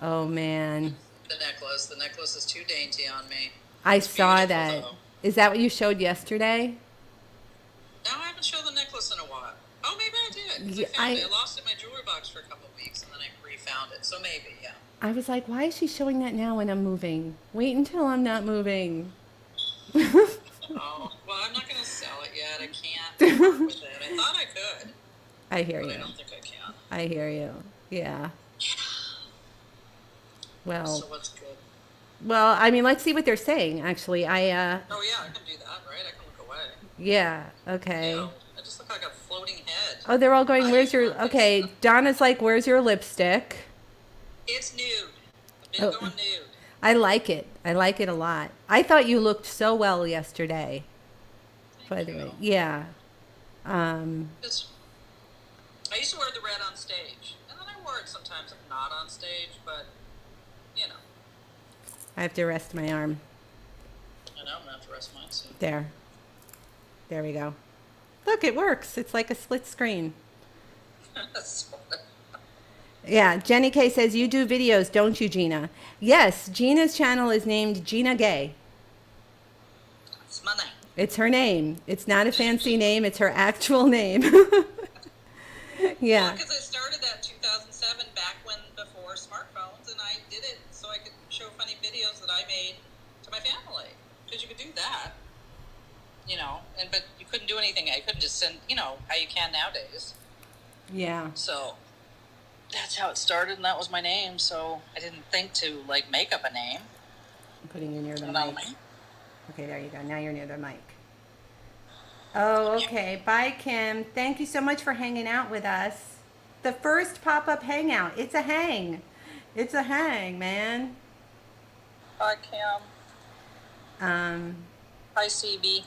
S1: Oh, man.
S2: The necklace is too dainty on me.
S1: I
S2: It's
S1: saw
S2: beautiful,
S1: that.
S2: though.
S1: Is that what you showed yesterday?
S2: No, I haven't shown the necklace in a while. Oh, maybe I did. 'Cause
S1: Yeah,
S2: I found it. I lost it in my jewelry box for a couple of weeks, and then I refound it. So maybe, yeah.
S1: I was like, why is she showing that now when I'm moving? Wait until I'm not moving.
S2: Oh, well, I'm not going to sell it yet. I can't work with it. I thought I could,
S1: I hear
S2: but
S1: you.
S2: I don't think I can.
S1: I hear you. Yeah. Well,
S2: So what's good?
S1: well, I mean, let's see what they're saying. Actually,
S2: Oh, yeah, I can do that, right? I can look away.
S1: yeah, okay.
S2: Ew, I just look like a floating head.
S1: Oh, they're all going,
S2: I
S1: where's your,
S2: love this
S1: okay,
S2: stuff.
S1: Donna's like, where's your lipstick?
S2: It's nude. I've been
S1: Oh.
S2: going nude.
S1: I like it. I like it a lot. I thought you looked so well yesterday. By the way, yeah.
S2: It's, I used to wear the red on stage, and then I wore it sometimes if not on stage, but, you know.
S1: I have to rest my arm.
S2: I know, I'm going to have to rest mine soon.
S1: There. There we go. Look, it works. It's like a split screen. Yeah, Jenny K says, you do videos, don't you, Gina? Yes, Gina's channel is named Gina Gay.
S2: It's my name.
S1: It's her name. It's not a fancy name. It's her actual name. Yeah.
S2: Because I started that 2007 back when before smartphones, and I did it so I could show funny videos that I made to my family. Because you could do that, you know, but you couldn't do anything. I couldn't just send, you know, how you can nowadays.
S1: Yeah.
S2: So that's how it started, and that was my name. So I didn't think to like make up a name.
S1: I'm putting you near the
S2: You know
S1: mic.
S2: what I mean?
S1: Okay, there you go. Now you're near the mic. Oh, okay. Bye, Kim. Thank you so much for hanging out with us. The first pop-up hangout. It's a hang. It's a hang, man.
S2: Hi, Kim. Hi, CB.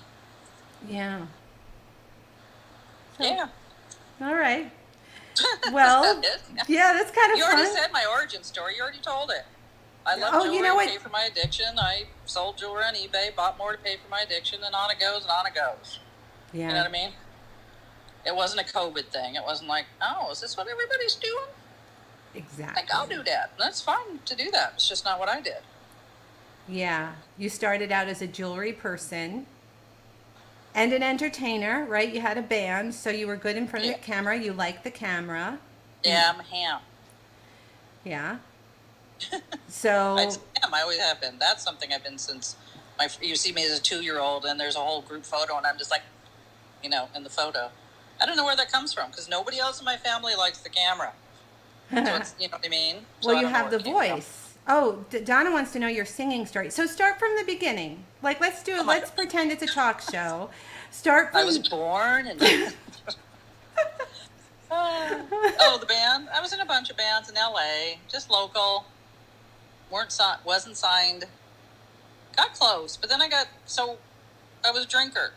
S1: Yeah. So,
S2: Yeah.
S1: All right. Well, yeah, that's kind of
S2: You
S1: fun.
S2: already said my origin story. You already told it. I love
S1: Oh,
S2: jewelry
S1: you know
S2: to
S1: what?
S2: pay for my addiction. I sold jewelry on eBay, bought more to pay for my addiction, and on it goes, and on it goes.
S1: Yeah.
S2: You know what I mean? It wasn't a COVID thing. It wasn't like, oh, is this what everybody's doing?
S1: Exactly.
S2: Like, I'll do that. That's fine to do that. It's just not what I did.
S1: Yeah. You started out as a jewelry person and an entertainer, right? You had a band, so you were good in front of the camera. You liked the camera.
S2: Yeah, I'm a ham.
S1: Yeah. So
S2: I always have been. That's something I've been since you see me as a 2-year-old, and there's a whole group photo, and I'm just like, you know, in the photo. I don't know where that comes from because nobody else in my family likes the camera. So it's, you know what I mean? So
S1: well,
S2: I
S1: you
S2: don't know
S1: have
S2: where
S1: the
S2: it came from.
S1: voice. Oh, Donna wants to know your singing story. So start from the beginning. Like, let's do
S2: Oh
S1: it.
S2: my
S1: Let's
S2: God.
S1: pretend it's a talk show. Start
S2: I was
S1: from.
S2: born and oh, the band. I was in a bunch of bands in L.A., just local. Wasn't signed. Got close, but then I was a drinker.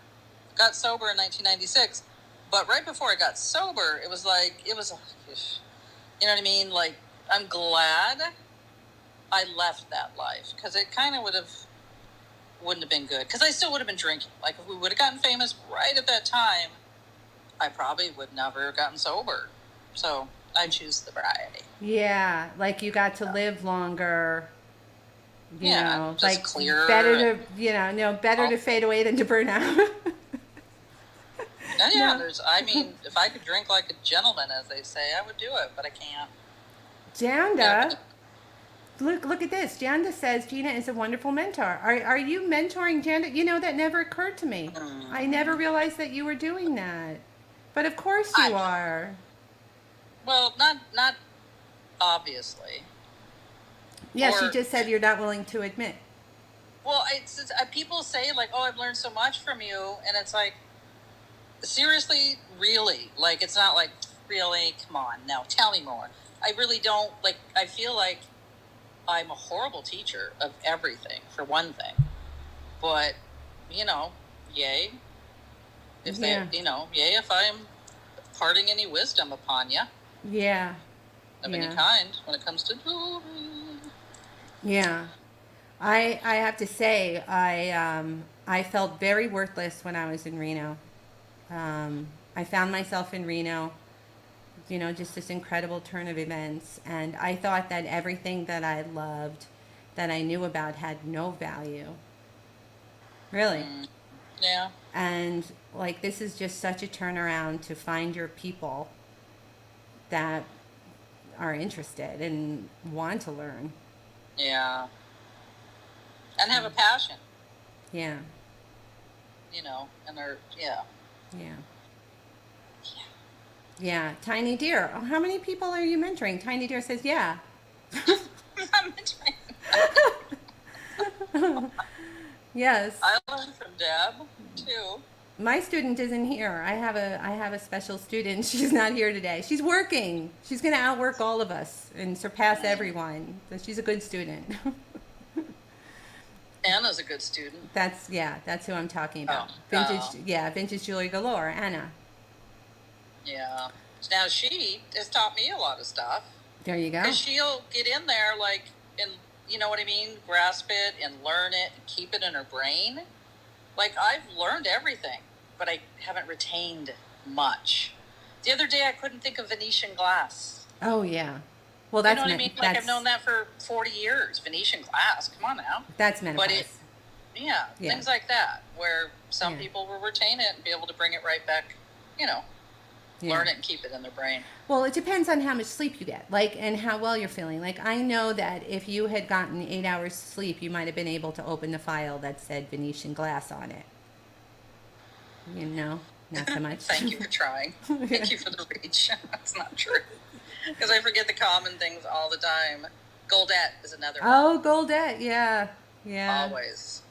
S2: Got sober in 1996, but right before I got sober, it was, you know what I mean? Like, I'm glad I left that life, because it kind of wouldn't have been good, because I still would have been drinking. Like, if we would have gotten famous right at that time, I probably would never have gotten sober. So I choose sobriety.
S1: Yeah, like you got to live longer.
S2: Yeah, just
S1: Like
S2: clearer.
S1: better to, no, better to fade away than to burn out.
S2: Yeah,
S1: No.
S2: I mean, if I could drink like a gentleman, as they say, I would do it, but I can't.
S1: Janda, look at this. Janda says Gina is a wonderful mentor. Are you mentoring Janda? That never occurred to me. I never realized that you were doing that. But of course you are.
S2: Well, not obviously.
S1: Yeah, she just said you're not willing to admit.
S2: Well, people say, like, "Oh, I've learned so much from you," and it's like, seriously, really? Like, it's not like, really, come on, now tell me more. I really don't, like, I feel like I'm a horrible teacher of everything, for one thing. But, yay. If
S1: Yeah.
S2: yay if I'm imparting any wisdom upon you.
S1: Yeah.
S2: Of any kind when it comes to
S1: Yeah. I have to say I felt very worthless when I was in Reno. I found myself in Reno, just this incredible turn of events, and I thought that everything that I loved, that I knew about, had no value. Really.
S2: Yeah.
S1: And like this is just such a turnaround to find your people that are interested and want to learn.
S2: Yeah. And have a passion.
S1: Yeah.
S2: And are, yeah.
S1: Yeah. Yeah. Tiny Deer. Oh, how many people are you mentoring? Tiny Deer says, yeah.
S2: I'm mentoring.
S1: Yes.
S2: I learned from Deb, too.
S1: My student isn't here. I have a special student. She's not here today. She's working. She's going to outwork all of us and surpass everyone. So she's a good student.
S2: Anna's a good student.
S1: That's who I'm talking about. Vintage jewelry galore, Anna.
S2: Yeah. Now she has taught me a lot of stuff.
S1: There you go.
S2: Because she'll get in there, like, and you know what I mean? Grasp it and learn it and keep it in her brain. Like, I've learned everything, but I haven't retained much. The other day, I couldn't think of Venetian glass.
S1: Oh, yeah. Well, that's...
S2: You know what I mean? Like, I've known that for 40 years. Venetian glass. Come on now.
S1: That's menopause.
S2: But things like that, where some people will retain it and be able to bring it right back, learn it and keep it in their brain.
S1: Well, it depends on how much sleep you get, and how well you're feeling. Like, I know that if you had gotten 8 hours sleep, you might have been able to open the file that said Venetian glass on it. Not so much.
S2: Thank you for trying. Thank you for the reach. That's not true. Because I forget the common things all the time. Goldette is another one.
S1: Oh, Goldette, yeah.
S2: Always.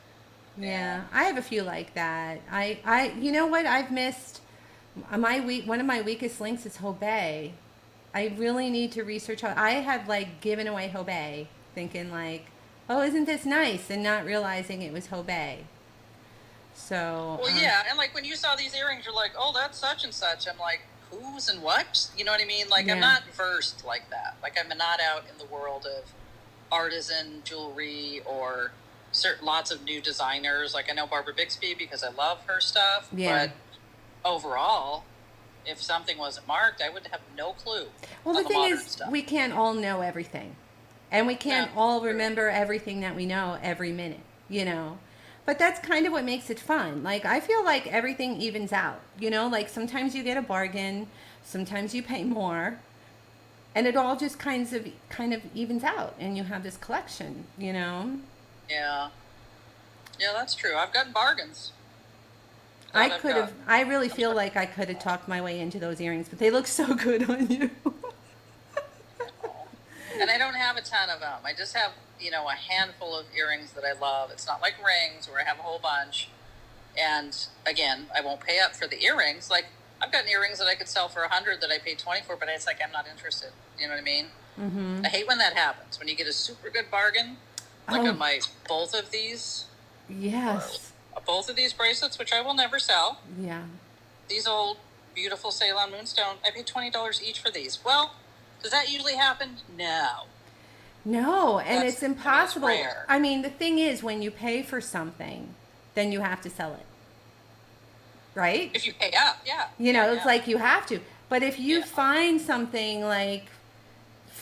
S1: Yeah. I have a few like that. You know what I've missed? One of my weakest links is hobo. I really need to research how. I had given away hobo, thinking oh, isn't this nice, and not realizing it was hobo. So.
S2: Well, yeah, and when you saw these earrings, you're like, oh, that's such and such. I'm like, whose and what? You know what I mean? I'm not versed like that. I'm not out in the world of artisan jewelry or lots of new designers. I know Barbara Bixby because I love her stuff.
S1: Yeah.
S2: But overall, if something wasn't marked, I would have no clue.
S1: Well, the thing is, we can't all know everything, and we can't all remember everything that we know every minute, But that's kind of what makes it fun. I feel like everything evens out, sometimes you get a bargain, sometimes you pay more, and it all just kind of evens out, and you have this collection, Yeah.
S2: Yeah, that's true. I've gotten bargains.
S1: I really feel like I could have talked my way into those earrings, but they look so good on you.
S2: And I don't have a ton of them. I just have a handful of earrings that I love. It's not like rings where I have a whole bunch. And again, I won't pay up for the earrings. Like, I've gotten earrings that I could sell for $100 that I paid $20 for, but it's like, I'm not interested. You know what I mean?
S1: Mm-hmm.
S2: I hate when that happens. When you get a super good bargain, like on both of these.
S1: Yes.
S2: Both of these bracelets, which I will never sell.
S1: Yeah.
S2: These old, beautiful Ceylon Moonstone, I paid $20 each for these. Well, does that usually happen? No.
S1: No, and it's impossible.
S2: Rare.
S1: I mean, the thing is, when you pay for something, then you have to sell it. Right?
S2: If you pay up, yeah.
S1: It's like you have to. But if you find something like,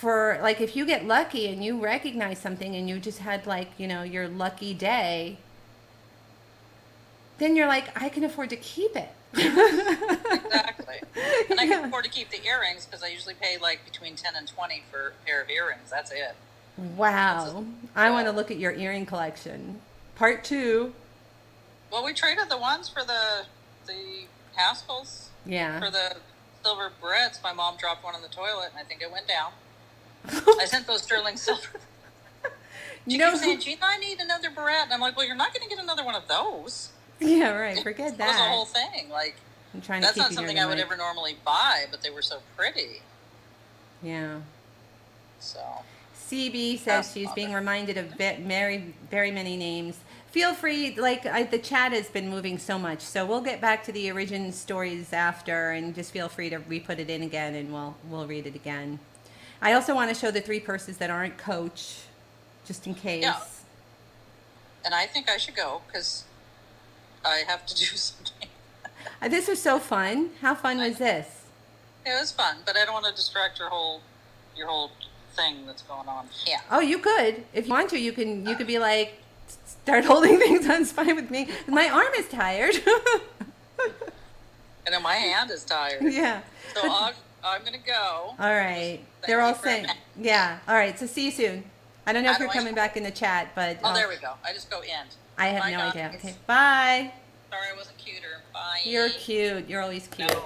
S1: if you get lucky and you recognize something and you just had your lucky day, then you're like, I can afford to keep it.
S2: Exactly. And I can afford to keep the earrings because I usually pay between $10 and $20 for a pair of earrings. That's it.
S1: Wow. I want to look at your earring collection. Part 2.
S2: Well, we traded the ones for the Haskells.
S1: Yeah.
S2: For the silver barrettes. My mom dropped one in the toilet and I think it went down. I sent those sterling silver. She keeps saying, Gina, I need another barrette. And I'm like, well, you're not going to get another one of those.
S1: Yeah, right. Forget that.
S2: That was the whole thing.
S1: I'm trying to
S2: that's
S1: keep
S2: not
S1: you
S2: something
S1: doing
S2: I would ever normally buy, but they were so pretty.
S1: Yeah.
S2: So.
S1: CB says she's being reminded of very, very many names. Feel free, the chat has been moving so much, so we'll get back to the origin stories after, and just feel free to re-put it in again, and we'll read it again. I also want to show the 3 purses that aren't Coach, just in case.
S2: Yeah. And I think I should go, because I have to do something.
S1: This was so fun. How fun was this?
S2: It was fun, but I don't want to distract your whole thing that's going on. Yeah.
S1: Oh, you could. If you want to, you could be like, start holding things on. It's fine with me. My arm is tired.
S2: I know my hand is tired.
S1: Yeah.
S2: So I'm going to go.
S1: All right. They're all saying, yeah. All right. So see you soon. I don't know if you're coming back in the chat, but.
S2: Oh, there we go. I just go end.
S1: I have no idea. Okay. Bye.
S2: Sorry I wasn't cuter. Bye.
S1: You're cute. You're always cute.
S2: No.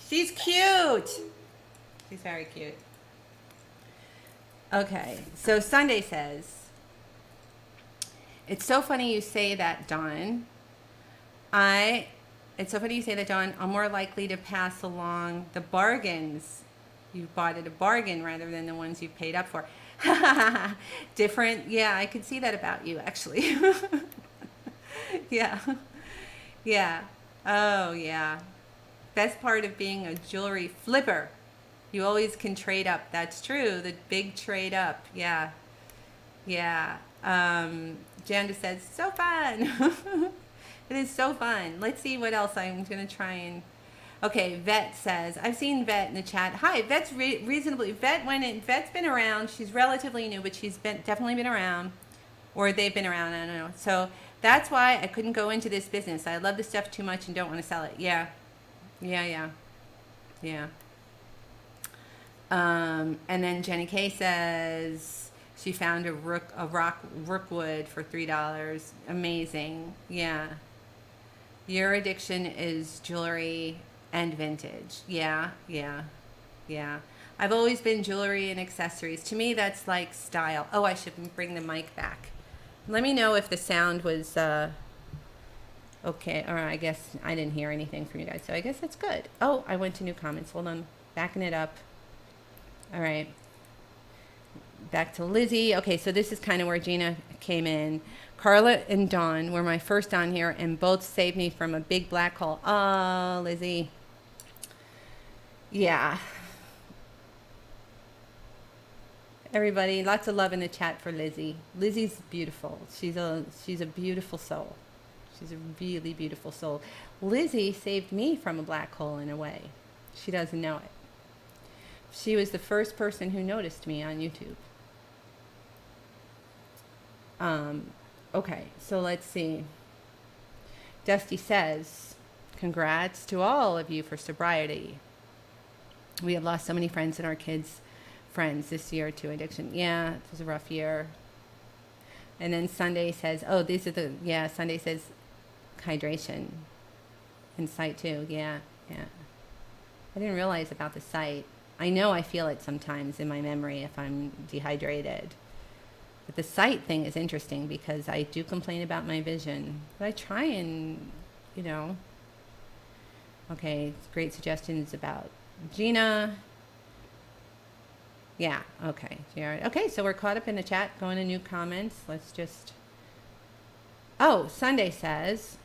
S1: She's cute. She's very cute. Okay. So Sunday says, it's so funny you say that, Dawn. It's so funny you say that, Dawn. I'm more likely to pass along the bargains you bought at a bargain rather than the ones you paid up for. Different. Yeah, I could see that about you, actually. Yeah. Yeah. Oh, yeah. Best part of being a jewelry flipper. You always can trade up. That's true. The big trade up. Yeah. Yeah. Janda says, so fun. It is so fun. Let's see what else I'm going to try and... Okay, Vet says, I've seen Vet in the chat. Hi, Vet's reasonably... Vet's been around. She's relatively new, but she's definitely been around. Or they've been around, I don't know. So that's why I couldn't go into this business. I love the stuff too much and don't want to sell it. Yeah. Yeah. And then Jenny K says she found a rookwood for $3. Amazing. Yeah. Your addiction is jewelry and vintage. Yeah. I've always been jewelry and accessories. To me, that's like style. Oh, I should bring the mic back. Let me know if the sound was okay. Or I guess I didn't hear anything from you guys, so I guess that's good. Oh, I went to new comments. Hold on. Backing it up. All right. Back to Lizzie. Okay, so this is kind of where Gina came in. Carla and Dawn were my first on here, and both saved me from a big black hole. Oh, Lizzie. Yeah. Everybody, lots of love in the chat for Lizzie. Lizzie's beautiful. She's a beautiful soul. She's a really beautiful soul. Lizzie saved me from a black hole in a way. She doesn't know it. She was the first person who noticed me on YouTube. Okay, so let's see. Dusty says, congrats to all of you for sobriety. We have lost so many friends and our kids' friends this year to addiction. Yeah, it was a rough year. And then Sunday says, Sunday says hydration and sight too. Yeah. I didn't realize about the sight. I know I feel it sometimes in my memory if I'm dehydrated. But the sight thing is interesting because I do complain about my vision. But I try and, you know. Okay, great suggestions about Gina. Yeah, okay. Okay, so we're caught up in the chat. Going to new comments. Let's just... Oh, Sunday says,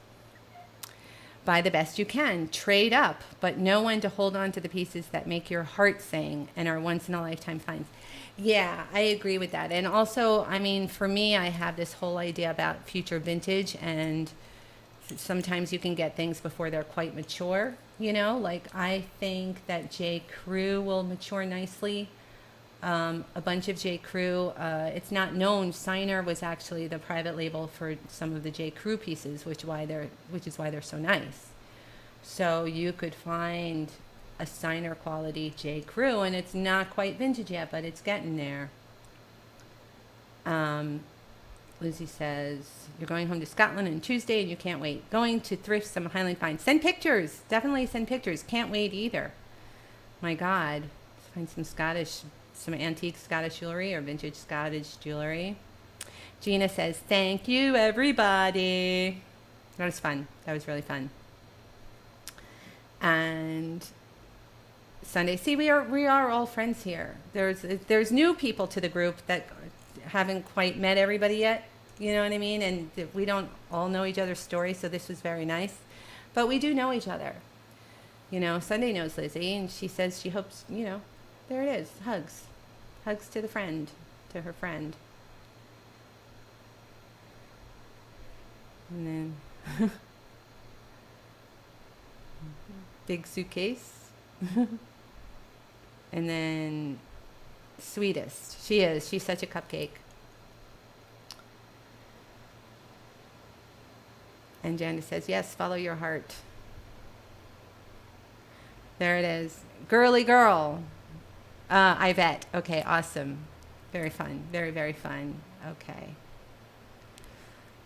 S1: buy the best you can. Trade up, but know when to hold on to the pieces that make your heart sing and are once-in-a-lifetime finds. Yeah, I agree with that. And also, I mean, for me, I have this whole idea about future vintage, and sometimes you can get things before they're quite mature, you know? Like, I think that J. Crew will mature nicely. A bunch of J. Crew. It's not known. Signer was actually the private label for some of the J. Crew pieces, which is why they're so nice. So you could find a Signer quality J. Crew, and it's not quite vintage yet, but it's getting there. Lizzie says, you're going home to Scotland on Tuesday and you can't wait. Going to thrift some Highland finds. Send pictures. Definitely send pictures. Can't wait either. My God. Find some antique Scottish jewelry or vintage Scottish jewelry. Gina says, thank you, everybody. That was fun. That was really fun. And Sunday, see, we are all friends here. There's new people to the group that haven't quite met everybody yet. You know what I mean? And we don't all know each other's stories, so this was very nice. But we do know each other. You know, Sunday knows Lizzie, and she says she hopes, you know, there it is. Hugs. Hugs to her friend. And then big suitcase. And then sweetest. She is. She's such a cupcake. And Janice says, yes, follow your heart. There it is. Girly girl. Yvette. Okay, awesome. Very fun. Very, very fun. Okay.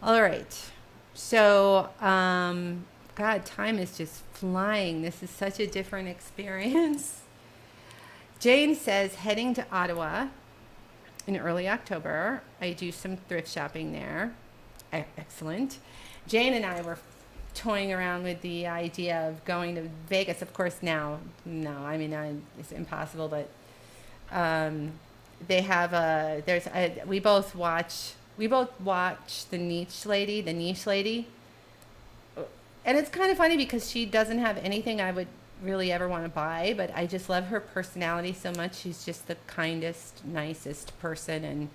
S1: All right. So, God, time is just flying. This is such a different experience. Jane says, heading to Ottawa in early October. I do some thrift shopping there. Excellent. Jane and I were toying around with the idea of going to Vegas. Of course, now, no, I mean, it's impossible, but they have we both watch the niche lady, and it's kind of funny because she doesn't have anything I would really ever want to buy, but I just love her personality so much. She's just the kindest, nicest person. And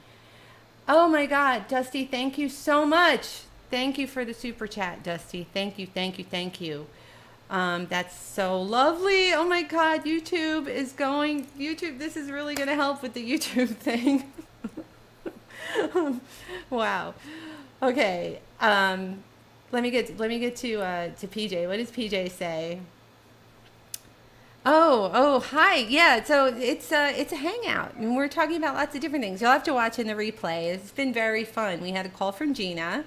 S1: oh my God, Dusty, thank you so much. Thank you for the super chat, Dusty. Thank you, thank you, thank you. That's so lovely. Oh my God, YouTube, this is really going to help with the YouTube thing. Wow. Okay. Let me get to PJ. What does PJ say? Oh, hi. Yeah, so it's a hangout, and we're talking about lots of different things. You'll have to watch in the replay. It's been very fun. We had a call from Gina.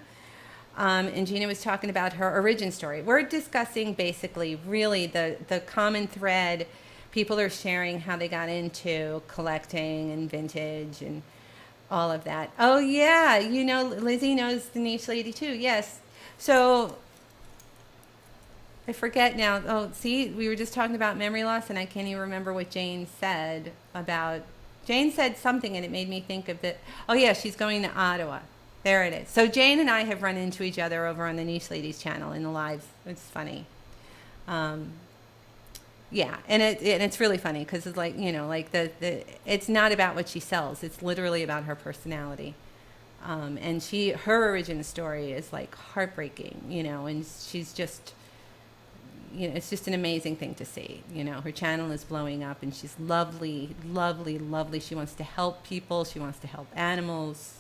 S1: And Gina was talking about her origin story. We're discussing basically really the common thread. People are sharing how they got into collecting and vintage and all of that. Oh, yeah. You know, Lizzie knows the niche lady too. Yes. So I forget now. Oh, see, we were just talking about memory loss, and I can't even remember what Jane said about. Jane said something, and it made me think of it. Oh, yeah, she's going to Ottawa. There it is. So Jane and I have run into each other over on the Niche Ladies channel in the lives. It's funny. Yeah, and it's really funny because it's like, you know, like it's not about what she sells. It's literally about her personality. And her origin story is like heartbreaking, you know, and she's just, you know, it's just an amazing thing to see. You know, her channel is blowing up and she's lovely, lovely, lovely. She wants to help people. She wants to help animals.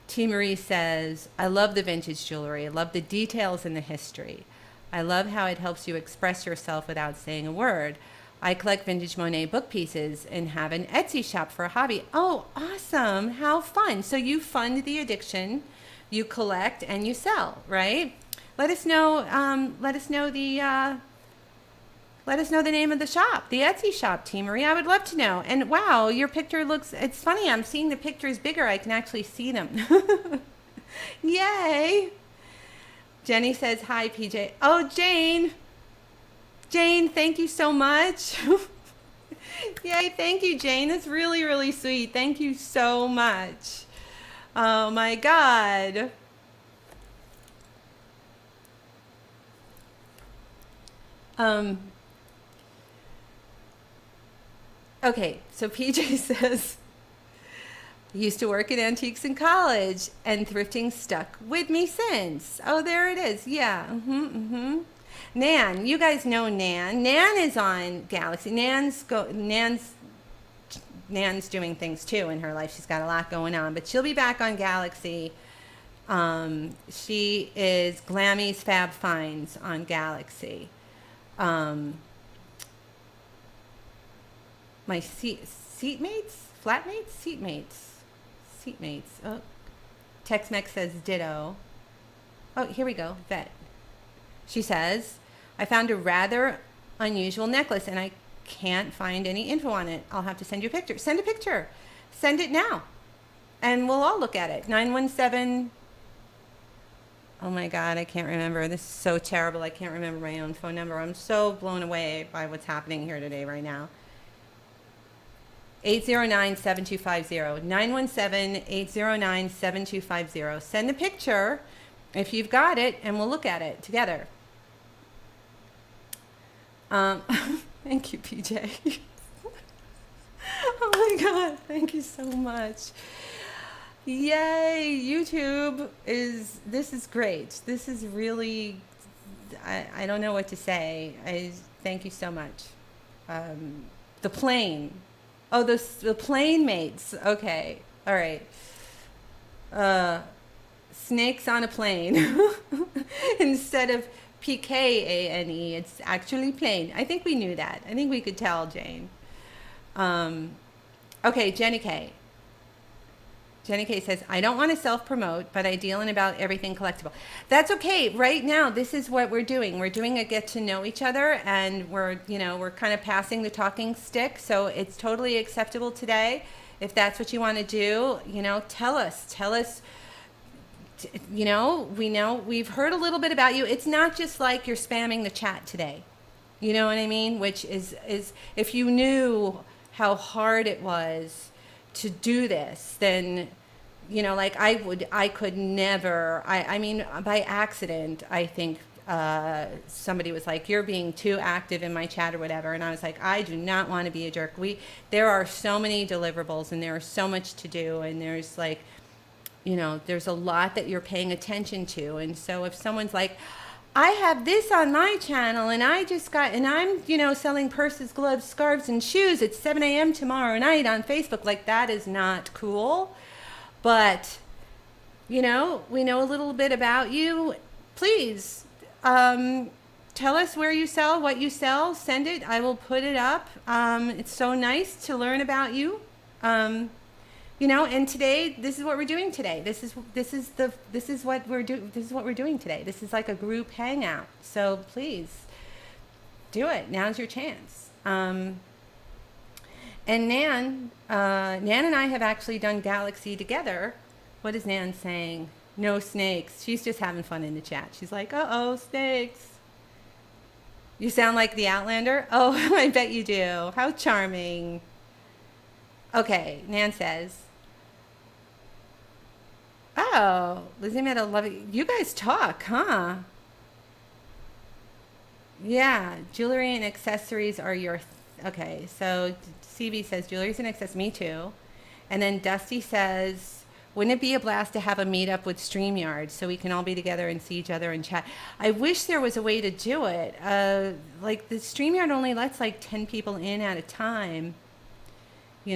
S1: T. Marie says, I love the vintage jewelry. I love the details and the history. I love how it helps you express yourself without saying a word. I collect vintage Monet book pieces and have an Etsy shop for a hobby. Oh, awesome. How fun. So you fund the addiction, you collect, and you sell, right? Let us know the Let us know the name of the shop, the Etsy shop, T. Marie. I would love to know. And wow, your picture looks, it's funny. I'm seeing the pictures bigger. I can actually see them. Yay. Jenny says, hi, PJ. Oh, Jane. Jane, thank you so much. Yay, thank you, Jane. That's really, really sweet. Thank you so much. Oh, my God. Okay, so PJ says, used to work in antiques in college, and thrifting stuck with me since. Oh, there it is. Yeah. Nan, you guys know Nan. Nan is on Galaxy. Nan's doing things too in her life. She's got a lot going on, but she'll be back on Galaxy. She is Glammy's Fab Finds on Galaxy. My seatmates. Oh, Tex-Mex says ditto. Oh, here we go. Vet. She says, I found a rather unusual necklace and I can't find any info on it. I'll have to send you a picture. Send a picture. Send it now. And we'll all look at it. 917. Oh my God, I can't remember. This is so terrible. I can't remember my own phone number. I'm so blown away by what's happening here today right now. 809-7250. 917-809-7250. Send a picture if you've got it, and we'll look at it together. Thank you, PJ. Oh my God, thank you so much. Yay, YouTube this is great. This is really, I don't know what to say. Thank you so much. The plane. Oh, the plane mates. Okay. All right. Snakes on a plane. Instead of PKANE, it's actually plane. I think we knew that. I think we could tell, Jane. Okay, Jenny K. Jenny K says, I don't want to self-promote, but I deal in about everything collectible. That's okay. Right now, this is what we're doing. We're doing a get to know each other, and we're kind of passing the talking stick. So it's totally acceptable today. If that's what you want to do, tell us, we know we've heard a little bit about you. It's not just like you're spamming the chat today. You know what I mean? Which is if you knew how hard it was to do this, then I could never, I mean by accident, I think somebody was like, you're being too active in my chat or whatever, and I was like, I do not want to be a jerk. There are so many deliverables and there's so much to do, and there's there's a lot that you're paying attention to. And so if someone's like, I have this on my channel, and I'm selling purses, gloves, scarves, and shoes at 7 a.m. tomorrow night on Facebook. Like, that is not cool. But, we know a little bit about you. Please, tell us where you sell, what you sell. Send it. I will put it up. It's so nice to learn about you. And today, this is what we're doing today. This is what we're doing today. This is like a group hangout. So please do it. Now's your chance. And Nan and I have actually done Galaxy together. What is Nan saying? No snakes. She's just having fun in the chat. She's like, uh-oh, snakes. You sound like the Outlander? Oh, I bet you do. How charming. Okay, Nan says, oh, Lizzie Meadow, love it. You guys talk, huh? Yeah, jewelry and accessories are your... Okay, so CB says jewelry and accessories, me too. And then Dusty says, wouldn't it be a blast to have a meetup with StreamYard so we can all be together and see each other and chat? I wish there was a way to do it. The StreamYard only lets 10 people in at a time. I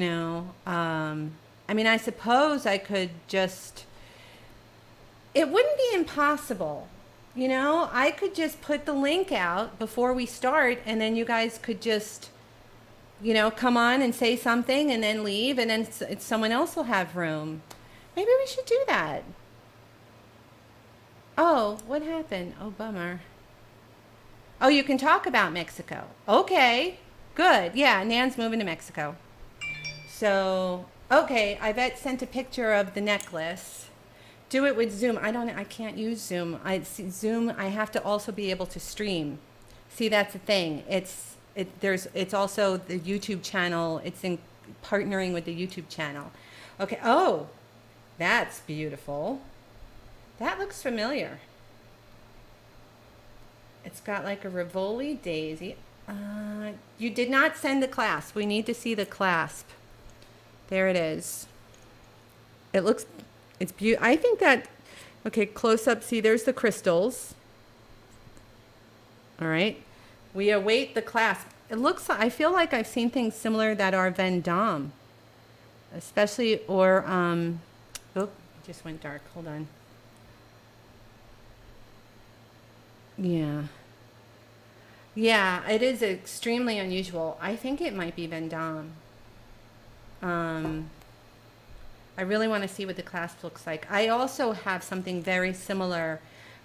S1: mean, I suppose I could just... It wouldn't be impossible. I could just put the link out before we start, and then you guys could just, come on and say something and then leave, and then someone else will have room. Maybe we should do that. Oh, what happened? Oh, bummer. Oh, you can talk about Mexico. Okay, good. Yeah, Nan's moving to Mexico. So, okay, Yvette sent a picture of the necklace. Do it with Zoom. I can't use Zoom. Zoom, I have to also be able to stream. See, that's the thing. It's also the YouTube channel. It's in partnering with the YouTube channel. Okay. Oh, that's beautiful. That looks familiar. It's got like a Rivoli daisy. You did not send the clasp. We need to see the clasp. There it is. It's beautiful. I think that, okay, close up. See, there's the crystals. All right. We await the clasp. I feel like I've seen things similar that are Vendôme, especially, it just went dark. Hold on. Yeah. Yeah, it is extremely unusual. I think it might be Vendôme. I really want to see what the clasp looks like. I also have something very similar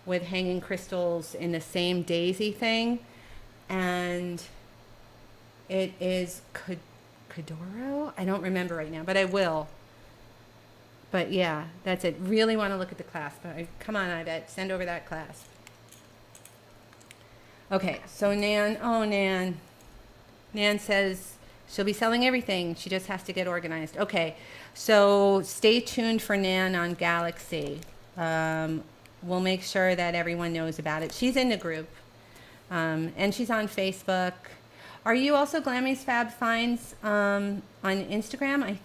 S1: with hanging crystals in the same daisy thing. And it is Cadoro? I don't remember right now, but I will. But yeah, that's it. Really want to look at the clasp. Come on, Yvette, send over that clasp. Okay, so Nan says she'll be selling everything. She just has to get organized. Okay, so stay tuned for Nan on Galaxy. We'll make sure that everyone knows about it. She's in the group, and she's on Facebook. Are you also Glammy's Fab Finds on Instagram?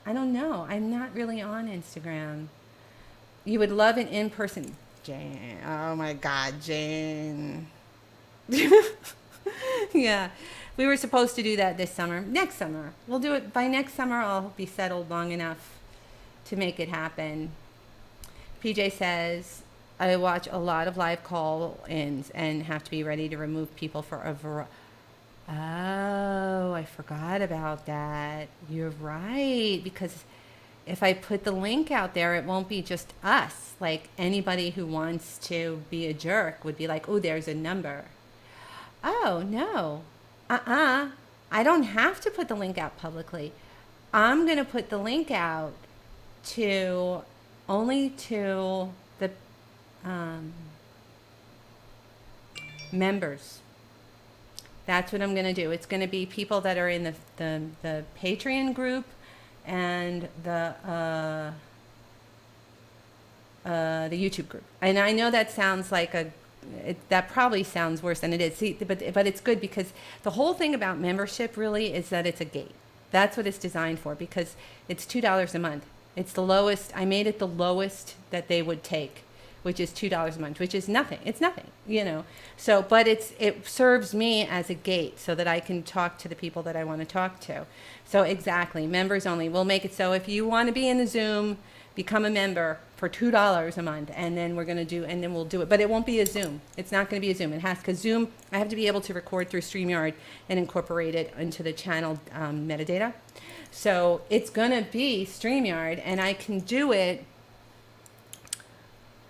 S1: I don't know. I'm not really on Instagram. You would love an in-person. Jane. Oh my God, Jane. Yeah, we were supposed to do that this summer. Next summer. We'll do it. By next summer, I'll be settled long enough to make it happen. PJ says, I watch a lot of live call-ins and have to be ready to remove people for a variety. Oh, I forgot about that. You're right. Because if I put the link out there, it won't be just us. Like anybody who wants to be a jerk would be like, oh, there's a number. Oh, no. I don't have to put the link out publicly. I'm going to put the link out only to the members. That's what I'm going to do. It's going to be people that are in the Patreon group and the YouTube group. And I know that sounds like that probably sounds worse than it is. See, but it's good because the whole thing about membership really is that it's a gate. That's what it's designed for because it's $2 a month. It's the lowest. I made it the lowest that they would take, which is $2 a month, which is nothing. It's nothing, So, but it serves me as a gate so that I can talk to the people that I want to talk to. So exactly, members only. We'll make it so if you want to be in the Zoom, become a member for $2 a month, and then we'll do it. But it won't be a Zoom. It's not going to be a Zoom. Because Zoom, I have to be able to record through StreamYard and incorporate it into the channel metadata. So it's going to be StreamYard, and I can do it.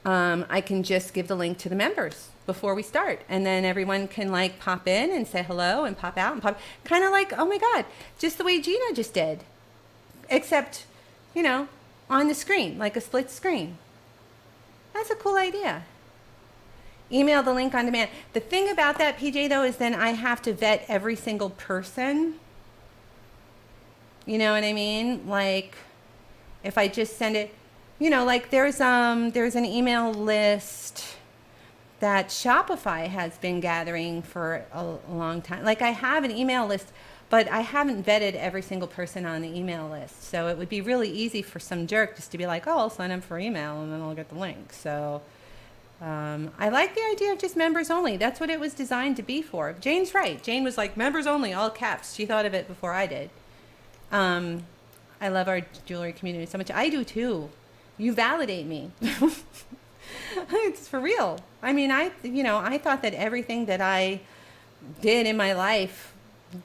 S1: I can just give the link to the members before we start, and then everyone can like pop in and say hello and pop out and pop, kind of like, oh my God, just the way Gina just did, except, on the screen, like a split screen. That's a cool idea. Email the link on demand. The thing about that, PJ, though, is then I have to vet every single person. You know what I mean? Like, if I just send it, like there's an email list that Shopify has been gathering for a long time. Like I have an email list, but I haven't vetted every single person on the email list. So it would be really easy for some jerk just to be like, oh, I'll sign up for email and then I'll get the link. So I like the idea of just members only. That's what it was designed to be for. Jane's right. Jane was like, members only, all caps. She thought of it before I did. I love our jewelry community so much. I do too. You validate me. It's for real. I mean, I thought that everything that I did in my life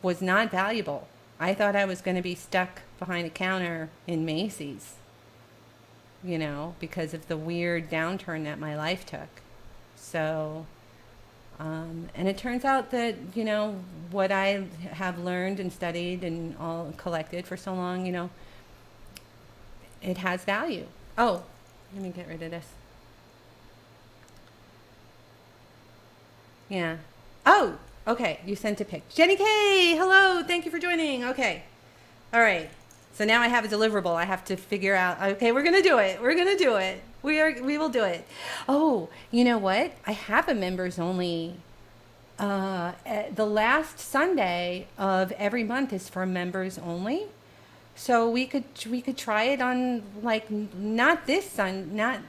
S1: was not valuable. I thought I was going to be stuck behind a counter in Macy's, because of the weird downturn that my life took. So And it turns out that, what I have learned and studied and all collected for so long, it has value. Oh, let me get rid of this. Yeah. Oh, okay. You sent a pic. Jenny K, hello. Thank you for joining. Okay. All right. So now I have a deliverable. I have to figure out, okay, we're going to do it. We're going to do it. We will do it. Oh, you know what? I have a members only. The last Sunday of every month is for members only. So we could try it on, like, not this not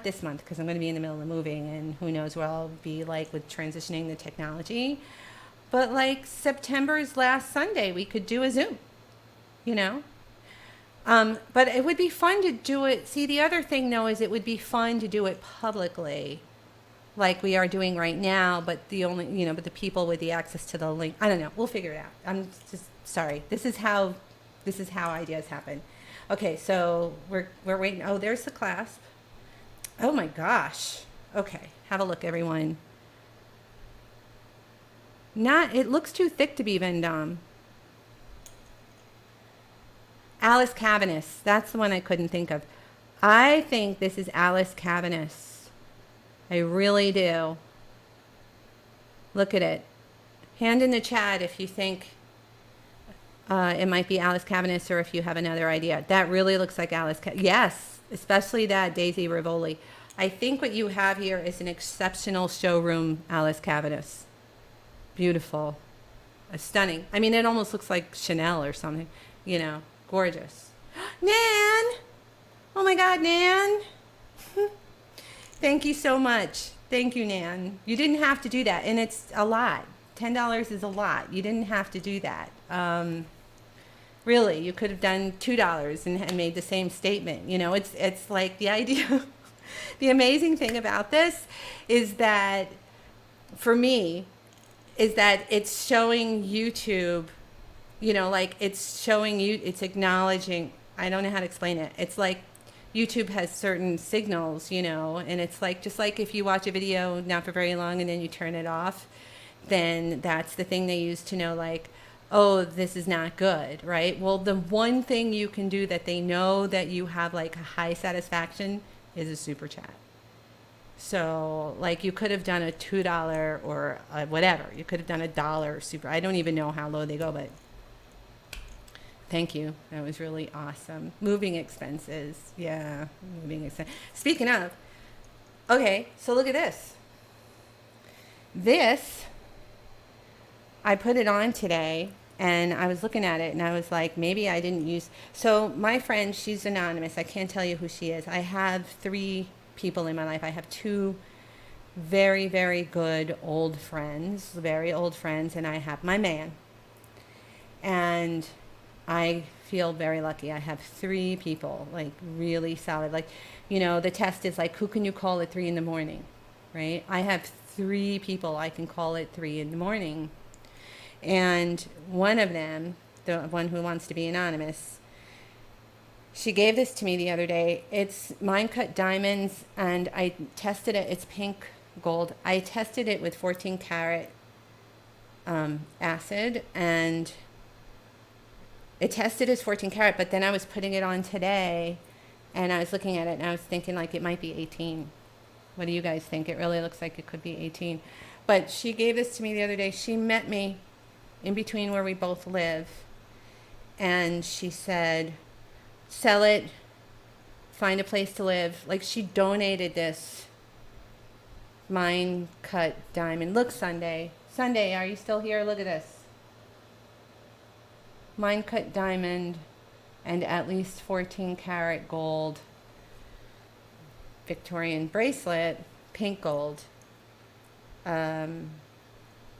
S1: this month, because I'm going to be in the middle of moving and who knows where I'll be like with transitioning the technology. But like September's last Sunday, we could do a Zoom, you know. But it would be fun to do it. See, the other thing though is it would be fun to do it publicly, like we are doing right now. But the only, but the people with the access to the link, I don't know. We'll figure it out. I'm just sorry. This is how ideas happen. Okay, so we're waiting. Oh, there's the clasp. Oh my gosh. Okay, have a look, everyone. It looks too thick to be Vendome. Alice Cavanis. That's the one I couldn't think of. I think this is Alice Cavanis. I really do. Look at it. Hand in the chat if you think it might be Alice Cavanis or if you have another idea. That really looks like Alice Cavanis. Yes, especially that Daisy Rivoli. I think what you have here is an exceptional showroom Alice Cavanis. Beautiful. Stunning. I mean, it almost looks like Chanel or something, Gorgeous. Nan! Oh my God, Nan! Thank you so much. Thank you, Nan. You didn't have to do that, and it's a lot. $10 is a lot. You didn't have to do that. Really, you could have done $2 and made the same statement. It's like the idea. The amazing thing about this is that, for me, is that it's showing YouTube. It's showing you, it's acknowledging, I don't know how to explain it. It's like YouTube has certain signals, and it's like, just like if you watch a video not for very long and then you turn it off, then that's the thing they use to know, like, oh, this is not good, right? Well, the one thing you can do that they know that you have like a high satisfaction is a super chat. So, like, you could have done a $2 or whatever. You could have done $1 super. I don't even know how low they go, but thank you. That was really awesome. Moving expenses. Yeah, moving expenses. Speaking of, okay, so look at this. This, I put it on today, and I was looking at it, and I was like, maybe I didn't use. So my friend, she's anonymous. I can't tell you who she is. I have 3 people in my life. I have 2 very, very good old friends, and I have my man. And I feel very lucky. I have 3 people, like, really solid. Like, the test is like, who can you call at 3 a.m, right? I have 3 people I can call at 3 a.m. And one of them, the one who wants to be anonymous, she gave this to me the other day. It's mine cut diamonds, and I tested it. It's pink gold. I tested it with 14 karat acid, and it tested as 14 karat, but then I was putting it on today, and I was looking at it, and I was thinking, like, it might be 18. What do you guys think? It really looks like it could be 18. But she gave this to me the other day. She met me in between where we both live, and she said, sell it, find a place to live. Like, she donated this mine cut diamond. Look, Sunday, are you still here? Look at this. Mine cut diamond and at least 14 karat gold Victorian bracelet, pink gold.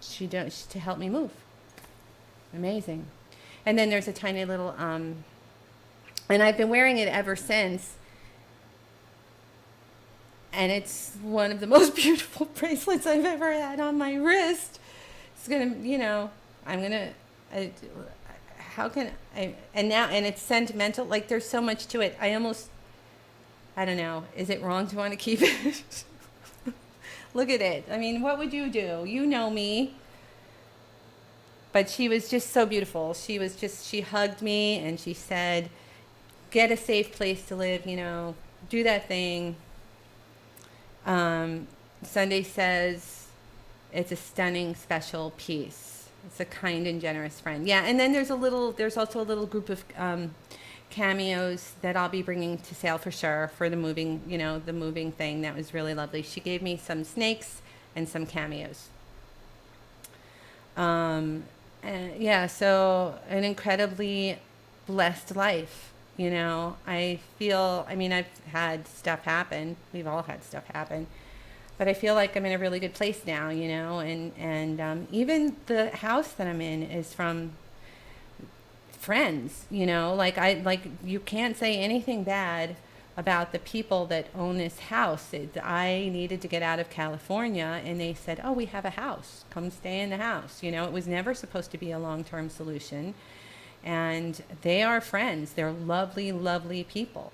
S1: She to help me move. Amazing. And then there's a tiny little and I've been wearing it ever since. And it's one of the most beautiful bracelets I've ever had on my wrist. It's gonna, how can I, and it's sentimental. Like, there's so much to it. I don't know. Is it wrong to want to keep it? Look at it. I mean, what would you do? You know me. But she was just so beautiful. She hugged me and she said, get a safe place to live, do that thing. Sunday says, it's a stunning, special piece. It's a kind and generous friend. Yeah, and then there's also a little group of cameos that I'll be bringing to sale for sure for the moving thing. That was really lovely. She gave me some snakes and some cameos. And yeah, so an incredibly blessed life. I've had stuff happen. We've all had stuff happen. But I feel like I'm in a really good place now, and even the house that I'm in is from friends, like you can't say anything bad about the people that own this house. I needed to get out of California and they said, oh, we have a house, come stay in the house. It was never supposed to be a long-term solution. And they are friends. They're lovely, lovely people.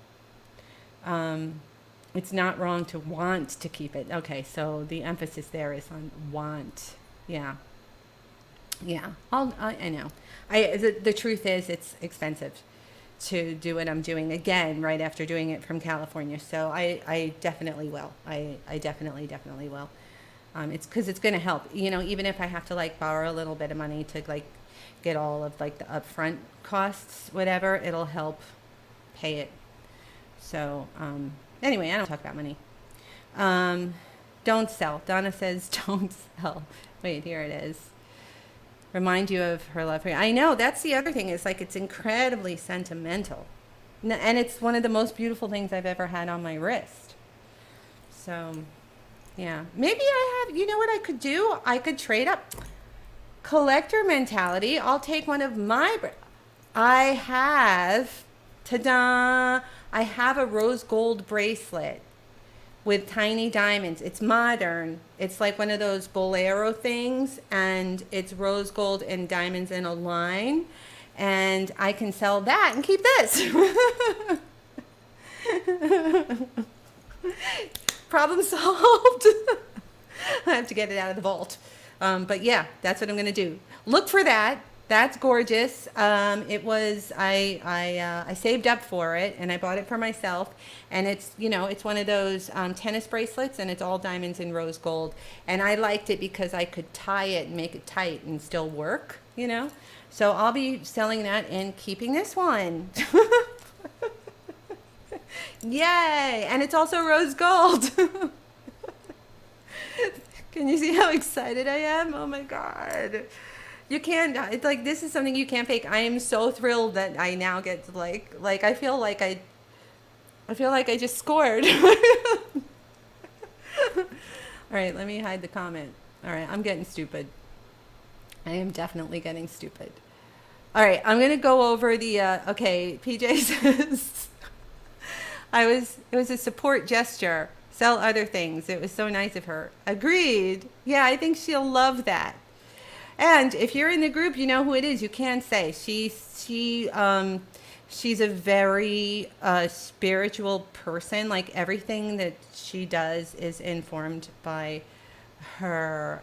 S1: It's not wrong to want to keep it. Okay, so the emphasis there is on want. Yeah. Yeah, I know. The truth is it's expensive to do what I'm doing again right after doing it from California. So I definitely will. I definitely will. It's because it's going to help. Even if I have to borrow a little bit of money to get all of the upfront costs, whatever, it'll help pay it. So anyway, I don't talk about money. Don't sell. Donna says don't sell. Wait, here it is. Remind you of her love for you. I know, that's the other thing. It's it's incredibly sentimental. And it's one of the most beautiful things I've ever had on my wrist. So, yeah. Maybe you know what I could do? I could trade up. Collector mentality. I'll take one of my, ta-da, I have a rose gold bracelet with tiny diamonds. It's modern. It's like one of those bolero things, and it's rose gold and diamonds in a line. And I can sell that and keep this. Problem solved. I have to get it out of the vault. But yeah, that's what I'm going to do. Look for that. That's gorgeous. It was, I saved up for it and I bought it for myself. And it's, it's one of those tennis bracelets, and it's all diamonds and rose gold. And I liked it because I could tie it and make it tight and still work, So I'll be selling that and keeping this one. Yay! And it's also rose gold. Can you see how excited I am? Oh my God. You can't, it's this is something you can't fake. I am so thrilled that I now get to I feel like I just scored. All right, let me hide the comment. All right, I'm getting stupid. I am definitely getting stupid. All right, I'm going to go over the, okay, PJ says, it was a support gesture. Sell other things. It was so nice of her. Agreed. Yeah, I think she'll love that. And if you're in the group, you know who it is. You can say she's a very spiritual person. Everything that she does is informed by her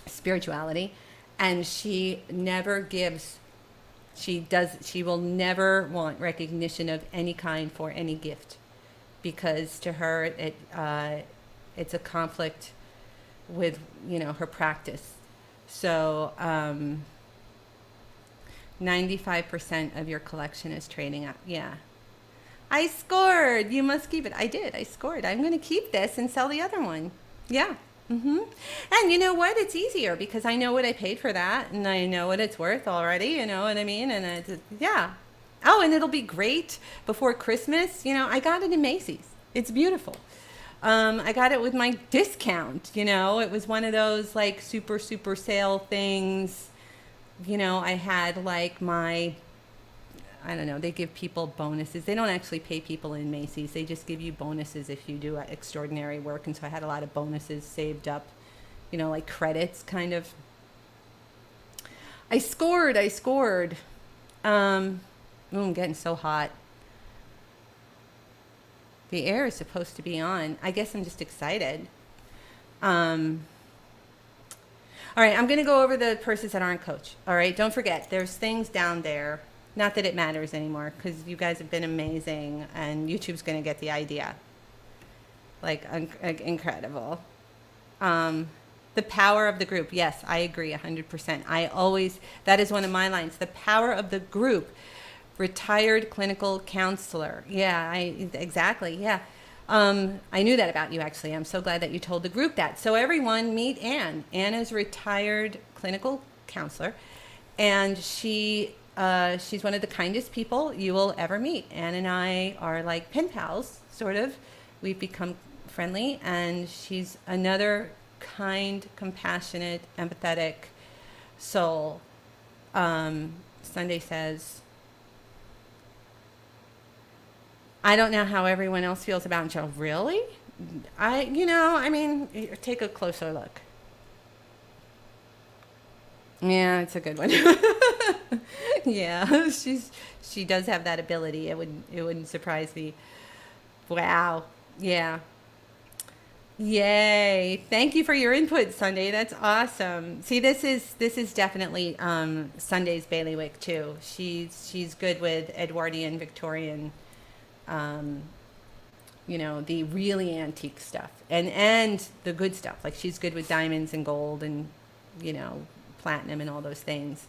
S1: spirituality, and she never gives. She will never want recognition of any kind for any gift, because to her it's a conflict with her practice. So 95% of your collection is trading up. Yeah, I scored. You must keep it. I did. I scored. I'm going to keep this and sell the other one. Yeah. And you know what? It's easier because I know what I paid for that, and I know what it's worth already. You know what I mean? And it's, yeah. Oh, and it'll be great before Christmas. I got it in Macy's. It's beautiful. I got it with my discount. It was one of those super sale things. I had my, I don't know, they give people bonuses. They don't actually pay people in Macy's. They just give you bonuses if you do extraordinary work. And so I had a lot of bonuses saved up, credits kind of. I scored. I'm getting so hot. The air is supposed to be on. I guess I'm just excited. All right, I'm going to go over the purses that aren't Coach. All right, don't forget, there's things down there. Not that it matters anymore, because you guys have been amazing, and YouTube's going to get the idea. Like, incredible. The power of the group. Yes, I agree 100%. That is one of my lines. The power of the group. Retired clinical counselor. Yeah, exactly. Yeah. I knew that about you, actually. I'm so glad that you told the group that. So everyone, meet Anne. Anne is a retired clinical counselor, and she's one of the kindest people you will ever meet. Anne and I are like pen pals, sort of. We've become friendly, and she's another kind, compassionate, empathetic soul. Sunday says, I don't know how everyone else feels about Joe. Really? Take a closer look. Yeah, it's a good one. Yeah, she does have that ability. It wouldn't surprise me. Wow. Yeah. Yay. Thank you for your input, Sunday. That's awesome. See, this is definitely Sunday's bailiwick too. She's good with Edwardian, Victorian, the really antique stuff and the good stuff. Like, she's good with diamonds and gold and, platinum and all those things.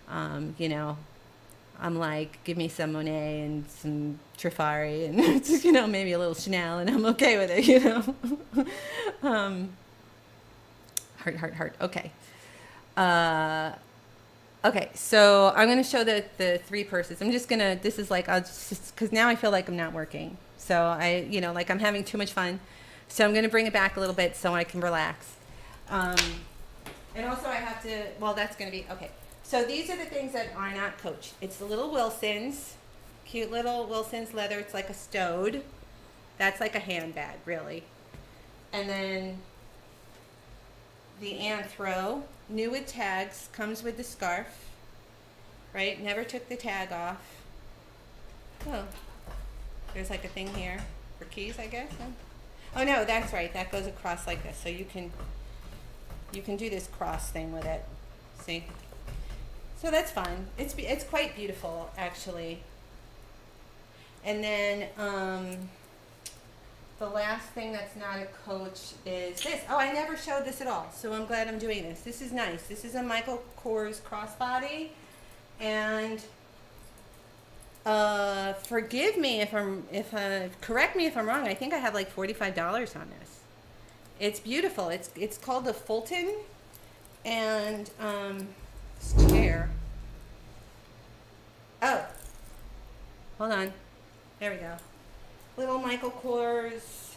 S1: I'm like, give me some Monet and some Trifari and, maybe a little Chanel, and I'm okay with it, Heart. Okay. Okay, so I'm going to show the three purses. Because now I feel like I'm not working. So I'm having too much fun. So I'm going to bring it back a little bit so I can relax. And also I have to, that's going to be, okay. So these are the things that are not Coach. It's the little Wilsons, cute little Wilsons leather. It's like a stowed. That's like a handbag, really. And then the Anthro, new with tags, comes with the scarf, right? Never took the tag off. Oh, there's like a thing here for keys, I guess. Oh no, that's right. That goes across like this. So you can do this cross thing with it. See? So that's fun. It's quite beautiful, actually. And then the last thing that's not a Coach is this. Oh, I never showed this at all, so I'm glad I'm doing this. This is nice. This is a Michael Kors crossbody, and forgive me correct me if I'm wrong. I think I have like $45 on this. It's beautiful. It's called the Fulton, and this chair. Oh, hold on. There we go. Little Michael Kors,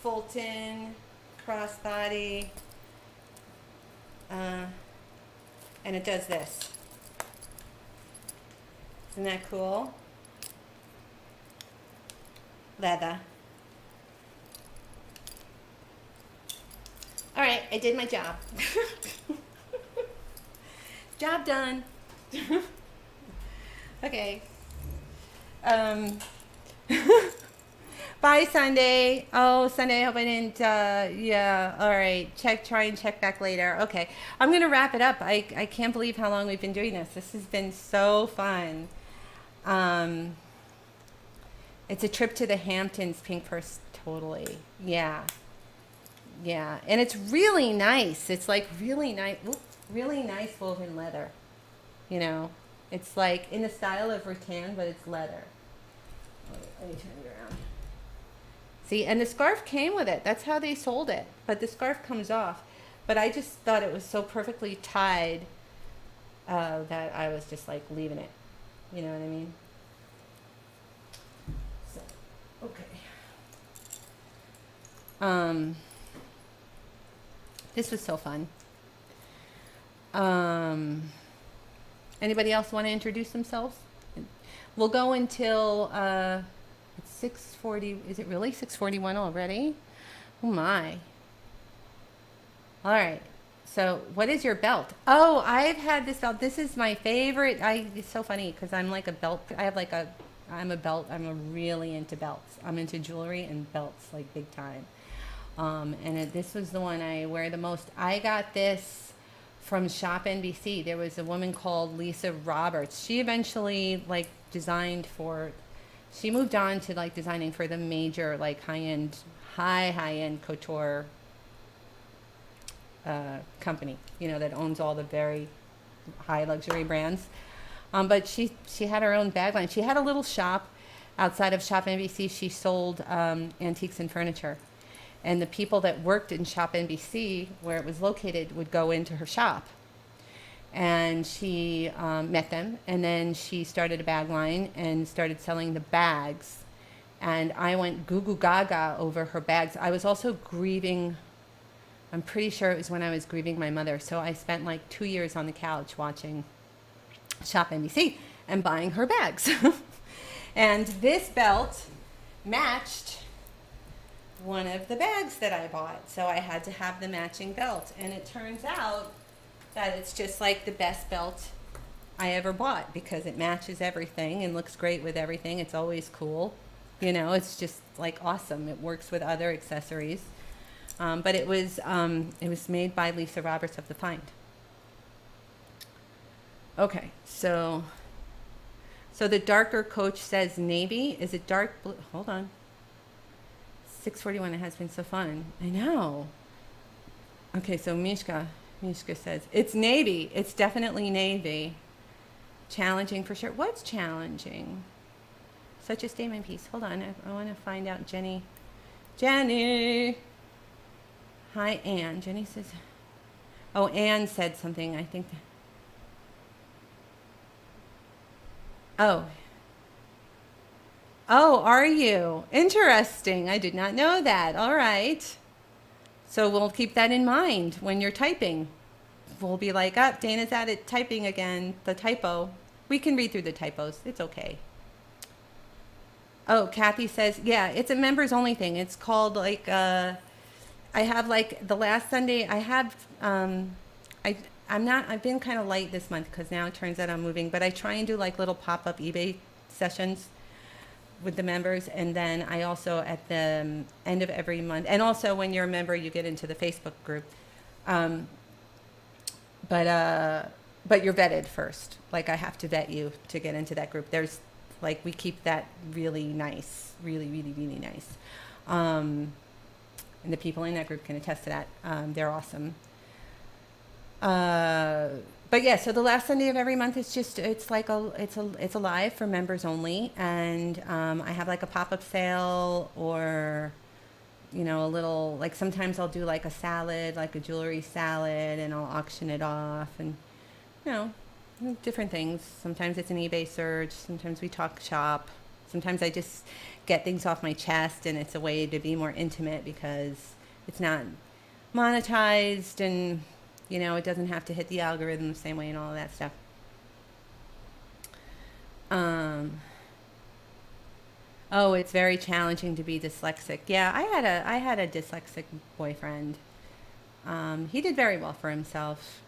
S1: Fulton, crossbody, and it does this. Isn't that cool? Leather. All right, I did my job. Job done. Okay. Bye, Sunday. Oh, Sunday, I hope I didn't, yeah, all right. Try and check back later. Okay. I'm going to wrap it up. I can't believe how long we've been doing this. This has been so fun. It's a trip to the Hamptons, pink purse, totally. Yeah. Yeah. And it's really nice. It's like really nice woven leather. It's like in the style of rattan, but it's leather. Let me turn it around. See, and the scarf came with it. That's how they sold it. But the scarf comes off. But I just thought it was so perfectly tied that I was just like leaving it. You know what I mean? So, okay. This was so fun. Anybody else want to introduce themselves? We'll go until it's 6:40. Is it really 6:41 already? Oh my. All right. So what is your belt? Oh, I've had this belt. This is my favorite. It's so funny because I'm like a belt. I have like a I'm really into belts. I'm into jewelry and belts, like big time. This was the one I wear the most. I got this from Shop NBC. There was a woman called Lisa Roberts. She eventually like designed for, she moved on to like designing for the major like high-end couture company, you know, that owns all the very high luxury brands. But she had her own bag line. She had a little shop outside of Shop NBC. She sold antiques and furniture. And the people that worked in Shop NBC, where it was located, would go into her shop. And she met them, and then she started a bag line and started selling the bags. And I went goo goo gaga over her bags. I was also grieving. I'm pretty sure it was when I was grieving my mother. So I spent like 2 years on the couch watching Shop NBC and buying her bags. And this belt matched one of the bags that I bought. So I had to have the matching belt. And it turns out that it's just like the best belt I ever bought because it matches everything and looks great with everything. It's always cool. You know, it's just like awesome. It works with other accessories. But it was made by Lisa Roberts of The Find. Okay, so the darker coach says navy. Is it dark blue? Hold on. 6:41. It has been so fun. I know. Okay, so Mishka says it's navy. It's definitely navy. Challenging for sure. What's challenging? Such a statement piece. Hold on. I want to find out. Jenny. Hi, Anne. Jenny says. Oh, Anne said something. I think. Oh, are you? Interesting. I did not know that. All right. So we'll keep that in mind when you're typing. We'll be like, Dana's at it typing again. The typo. We can read through the typos. It's okay. Oh, Kathy says, yeah, it's a members only thing. It's called like, I have like the last Sunday I have, I've been kind of light this month because now it turns out I'm moving, but I try and do like little pop-up eBay sessions with the members. And then I also at the end of every month, and also when you're a member, you get into the Facebook group. But you're vetted first. Like I have to vet you to get into that group. There's like, we keep that really nice, really, really, really nice. And the people in that group can attest to that. They're awesome. But yeah, so the last Sunday of every month is just, it's a live for members only. And, I have like a pop-up sale or, you know, a little, like sometimes I'll do like a salad, like a jewelry salad, and I'll auction it off and, you know, different things. Sometimes it's an eBay search. Sometimes we talk shop. Sometimes I just get things off my chest and it's a way to be more intimate because it's not monetized and, you know, it doesn't have to hit the algorithm the same way and all of that stuff. Oh, it's very challenging to be dyslexic. Yeah, I had a dyslexic boyfriend. He did very well for himself.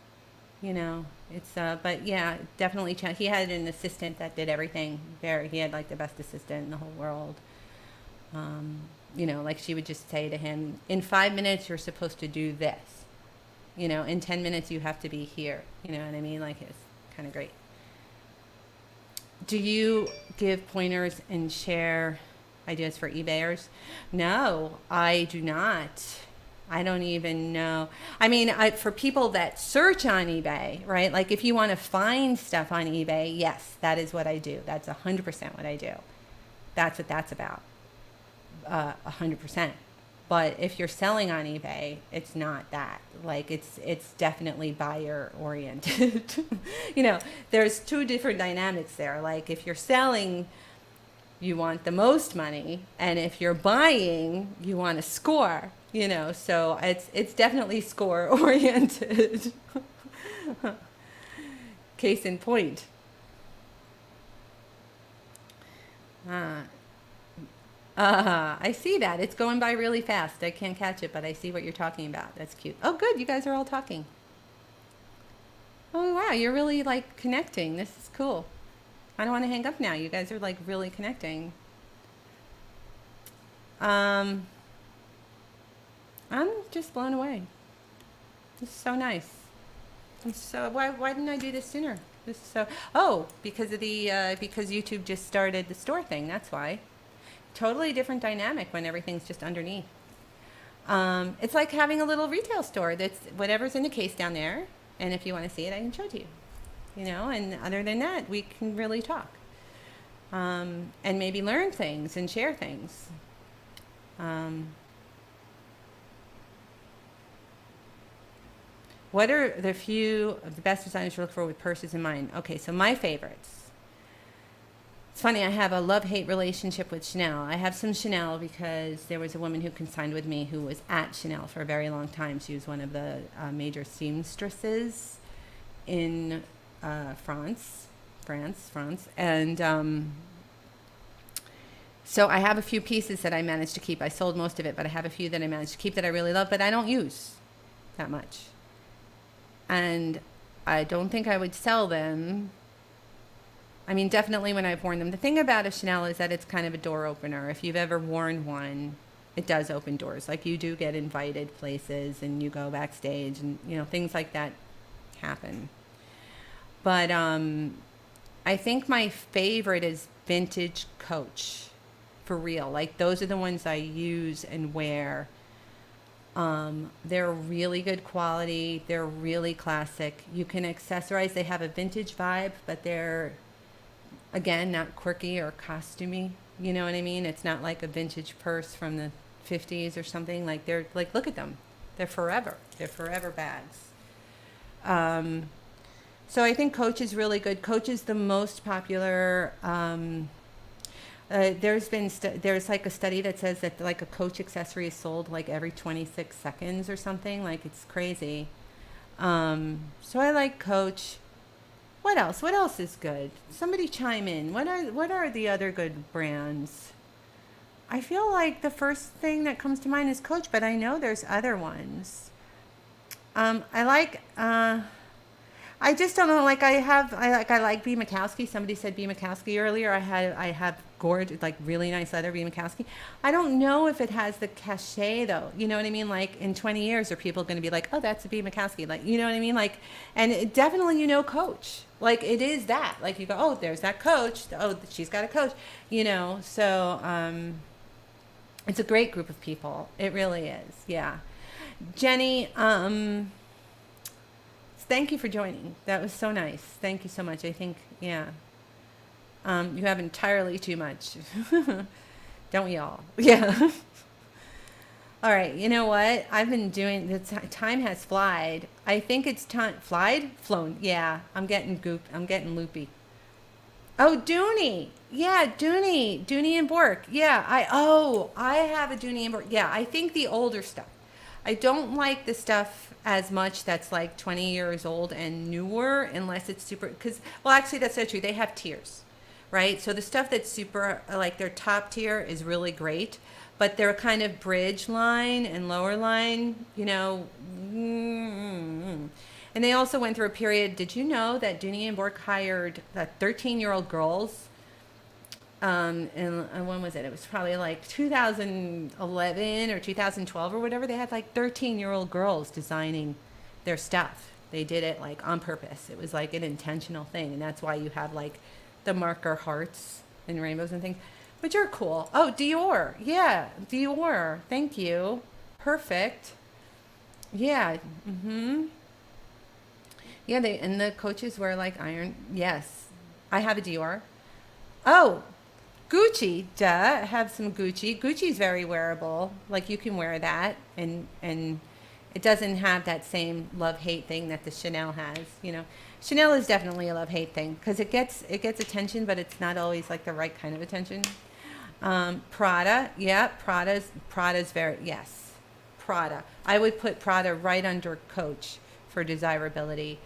S1: You know, it's but yeah, definitely. He had an assistant that did everything. He had like the best assistant in the whole world. You know, like she would just say to him, "In 5 minutes, you're supposed to do this. You know, in 10 minutes, you have to be here." You know what I mean? Like it's kind of great. Do you give pointers and share ideas for eBayers? No, I do not. I don't even know. I mean, for people that search on eBay, right? Like if you want to find stuff on eBay, yes, that is what I do. That's 100% what I do. That's what that's about. 100%. But if you're selling on eBay, it's not that. Like it's definitely buyer oriented. You know, there's two different dynamics there. Like if you're selling, you want the most money, and if you're buying, you want to score. You know, so it's definitely score oriented. Case in point. I see that. It's going by really fast. I can't catch it, but I see what you're talking about. That's cute. Oh, good. You guys are all talking. Oh, wow. You're really like connecting. This is cool. kind of want to hang up now. You guys are like really connecting. I'm just blown away. This is so nice. Why didn't I do this sooner? This is so, because of the because YouTube just started the store thing. That's why. Totally different dynamic when everything's just underneath. It's like having a little retail store that's whatever's in the case down there, and if you want to see it, I can show it to you. You know, and other than that, we can really talk. And maybe learn things and share things. What are the few of the best designers you look for with purses in mind? Okay, so my favorites. It's funny, I have a love-hate relationship with Chanel. I have some Chanel because there was a woman who consigned with me who was at Chanel for a very long time. She was one of the major seamstresses in France. And so I have a few pieces that I managed to keep. I sold most of it, but I have a few that I managed to keep that I really love, but I don't use that much. And I don't think I would sell them. I mean, definitely when I've worn them. The thing about a Chanel is that it's kind of a door opener. If you've ever worn one, it does open doors. Like, you do get invited places and you go backstage and, you know, things like that happen. But I think my favorite is vintage Coach, for real. Like, those are the ones I use and wear. They're really good quality. They're really classic. You can accessorize. They have a vintage vibe, but they're, again, not quirky or costumey. You know what I mean? It's not like a vintage purse from the 50s or something. Like, they're like, look at them. They're forever. They're forever bags. So I think Coach is really good. Coach is the most popular. There's like a study that says that like a Coach accessory is sold like every 26 seconds or something. Like, it's crazy. So I like Coach. What else? What else is good? Somebody chime in. What are the other good brands? I feel like the first thing that comes to mind is Coach, but I know there's other ones. I just don't know. Like, I like B. Mikowski. Somebody said B. Mikowski earlier. I have gorgeous, like, really nice leather B. Mikowski. I don't know if it has the cachet though. You know what I mean? Like, in 20 years, are people going to be like, oh, that's a B. Mikowski? Like, you know what I mean? Like, and it definitely, you know, Coach. Like, it is that. Like, you go, oh, there's that Coach. Oh, she's got a Coach. You know, so it's a great group of people. It really is. Yeah. Jenny, thank you for joining. That was so nice. Thank you so much. I think, yeah. You have entirely too much. Don't we all? Yeah. All right. You know what? I've been doing, the time has flied. I think it's time. Flown. Yeah. I'm getting gooped. I'm getting loopy. Oh, Dooney. Yeah, Dooney. Dooney and Bork. Yeah. I have a Dooney and Bork. Yeah. I think the older stuff. I don't like the stuff as much that's like 20 years old and newer, unless it's super, because, well, actually, that's so true. They have tiers, right? So the stuff that's super, like, their top tier is really great, but their kind of bridge line and lower line, you know, and they also went through a period. Did you know that Dooney and Bork hired 13-year-old girls? And when was it? It was probably like 2011 or 2012 or whatever. They had like 13-year-old girls designing their stuff. They did it like on purpose. It was like an intentional thing. And that's why you have like the marker hearts and rainbows and things, which are cool. Oh, Dior. Yeah, Dior. Thank you. Perfect. Yeah. Mm-hmm. Yeah, and the Coaches wear like iron. Yes. I have a Dior. Oh, Gucci, duh. I have some Gucci. Gucci's very wearable. Like, you can wear that, and it doesn't have that same love-hate thing that the Chanel has, you know. Chanel is definitely a love-hate thing because it gets attention, but it's not always like the right kind of attention. Prada, yeah, Prada's very, yes. Prada. I would put Prada right under Coach for desirability.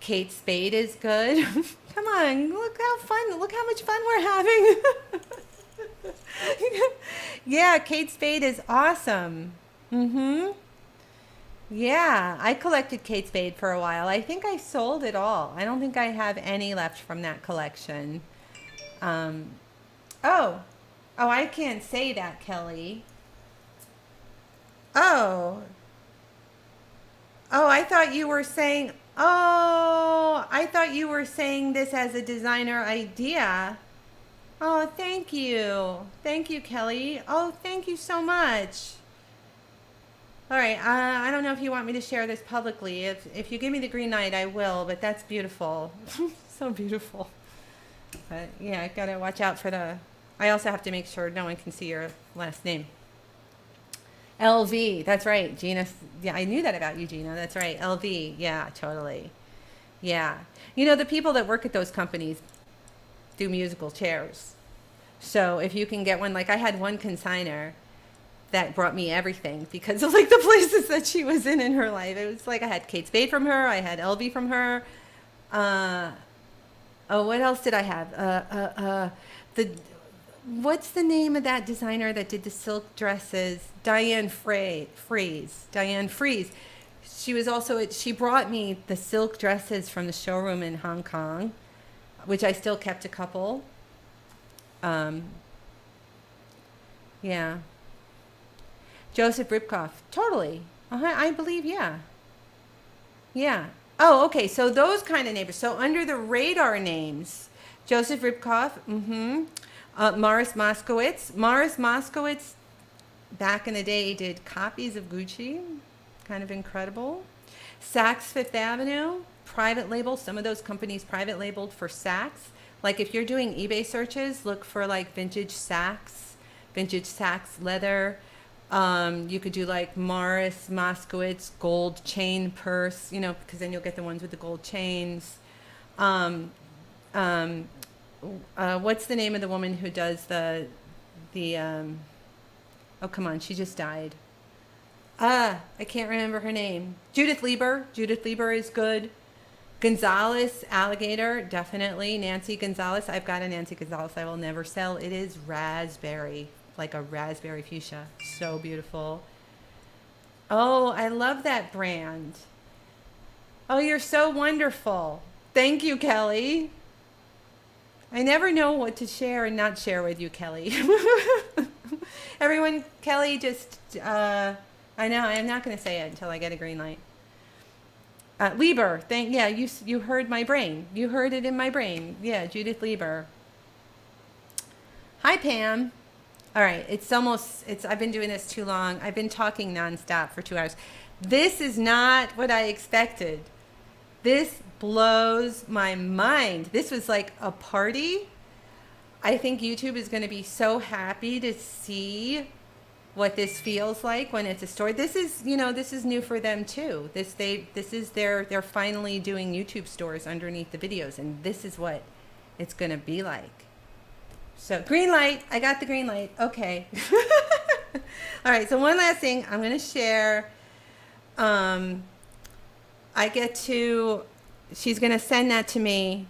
S1: Kate Spade is good. Come on, look how much fun we're having. Yeah, Kate Spade is awesome. Mm-hmm. Yeah, I collected Kate Spade for a while. I think I sold it all. I don't think I have any left from that collection. Um, oh, oh, I can't say that, Kelly. Oh, oh, I thought you were saying, oh, I thought you were saying this as a designer idea. Oh, thank you. Thank you, Kelly. Oh, thank you so much. All right, I don't know if you want me to share this publicly. If you give me the green light, I will, but that's beautiful. So beautiful. But yeah, I gotta watch out for the, I also have to make sure no one can see your last name. LV, that's right, Gina. Yeah, I knew that about you, Gina. That's right, LV. Yeah, totally. Yeah. You know, the people that work at those companies do musical chairs. So if you can get one, like I had one consigner that brought me everything because of like the places that she was in her life. It was like I had Kate Spade from her, I had LV from her. Oh, what else did I have? The what's the name of that designer that did the silk dresses? Diane Freeze. Diane Freeze. She was also, she brought me the silk dresses from the showroom in Hong Kong, which I still kept a couple. Yeah. Joseph Ribkoff. Totally. I believe, yeah. Yeah. Oh, okay. So those kind of neighbors. So under the radar names, Joseph Ribkoff, Morris Moskowitz. Morris Moskowitz, back in the day, did copies of Gucci. Kind of incredible. Saks Fifth Avenue, private label. Some of those companies private labeled for Saks. Like if you're doing eBay searches, look for like vintage Saks leather. You could do like Morris Moskowitz gold chain purse, you know, because then you'll get the ones with the gold chains. What's the name of the woman who does the oh, come on, she just died. I can't remember her name. Judith Lieber. Judith Lieber is good. Gonzalez, Alligator, definitely. Nancy Gonzalez. I've got a Nancy Gonzalez I will never sell. It is raspberry, like a raspberry fuchsia. So beautiful. Oh, I love that brand. Oh, you're so wonderful. Thank you, Kelly. I never know what to share and not share with you, Kelly. Everyone, Kelly just, I know, I'm not going to say it until I get a green light. Lieber, yeah, you heard my brain. You heard it in my brain. Yeah, Judith Lieber. Hi, Pam. All right, I've been doing this too long. I've been talking nonstop for 2 hours. This is not what I expected. This blows my mind. This was like a party. I think YouTube is going to be so happy to see what this feels like when it's a story. This is, this is new for them too. They're finally doing YouTube stores underneath the videos, and this is what it's going to be like. So green light, I got the green light. Okay. All right. So one last thing I'm going to share. She's going to send that to me.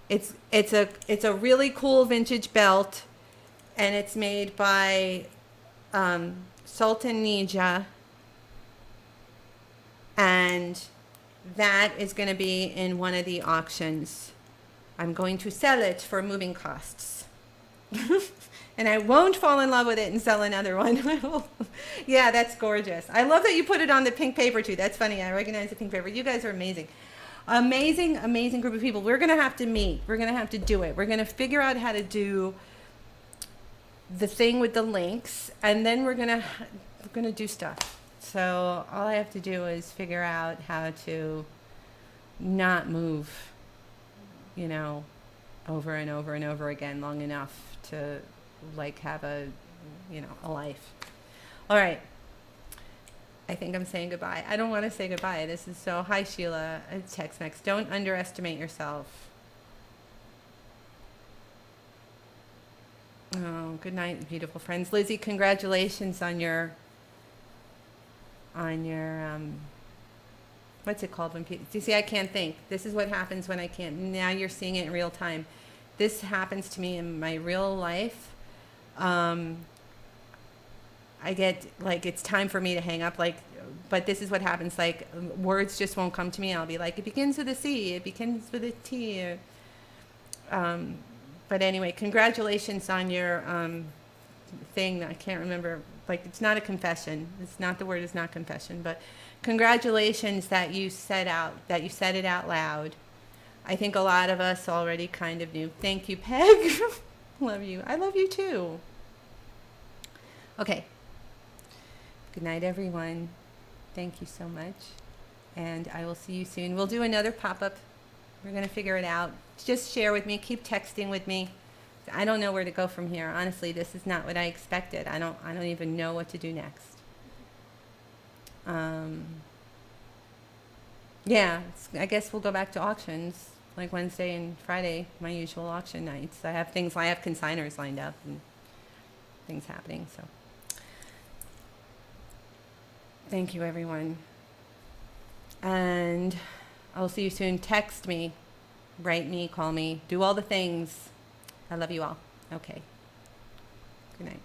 S1: It's a really cool vintage belt, and it's made by Sultan Nija, and that is going to be in one of the auctions. I'm going to sell it for moving costs. And I won't fall in love with it and sell another one. Yeah, that's gorgeous. I love that you put it on the pink paper too. That's funny. I recognize the pink paper. You guys are amazing. Amazing group of people. We're going to have to meet. We're going to have to do it. We're going to figure out how to do the thing with the links, and then we're going to do stuff. So all I have to do is figure out how to not move, over and over and over again long enough to like have a life. All right. I think I'm saying goodbye. I don't want to say goodbye. This is so, hi Sheila, Tex-Mex. Don't underestimate yourself. Oh, good night, beautiful friends. Lizzie, congratulations on your what's it called when people, you see, I can't think. This is what happens when I can't. Now you're seeing it in real time. This happens to me in my real life. I get like, it's time for me to hang up, but this is what happens. Like words just won't come to me. I'll be like, it begins with a C, it begins with a T. But anyway, congratulations on your thing. I can't remember. Like, it's not a confession. It's not, the word is not confession, but congratulations that you said it out loud. I think a lot of us already kind of knew. Thank you, Peg. Love you. I love you too. Okay. Good night, everyone. Thank you so much. And I will see you soon. We'll do another pop-up. We're going to figure it out. Just share with me. Keep texting with me. I don't know where to go from here. Honestly, this is not what I expected. I don't even know what to do next. Yeah, I guess we'll go back to auctions, like Wednesday and Friday, my usual auction nights. I have consigners lined up and things happening. So thank you, everyone. And I'll see you soon. Text me, write me, call me, do all the things. I love you all. Okay. Good night.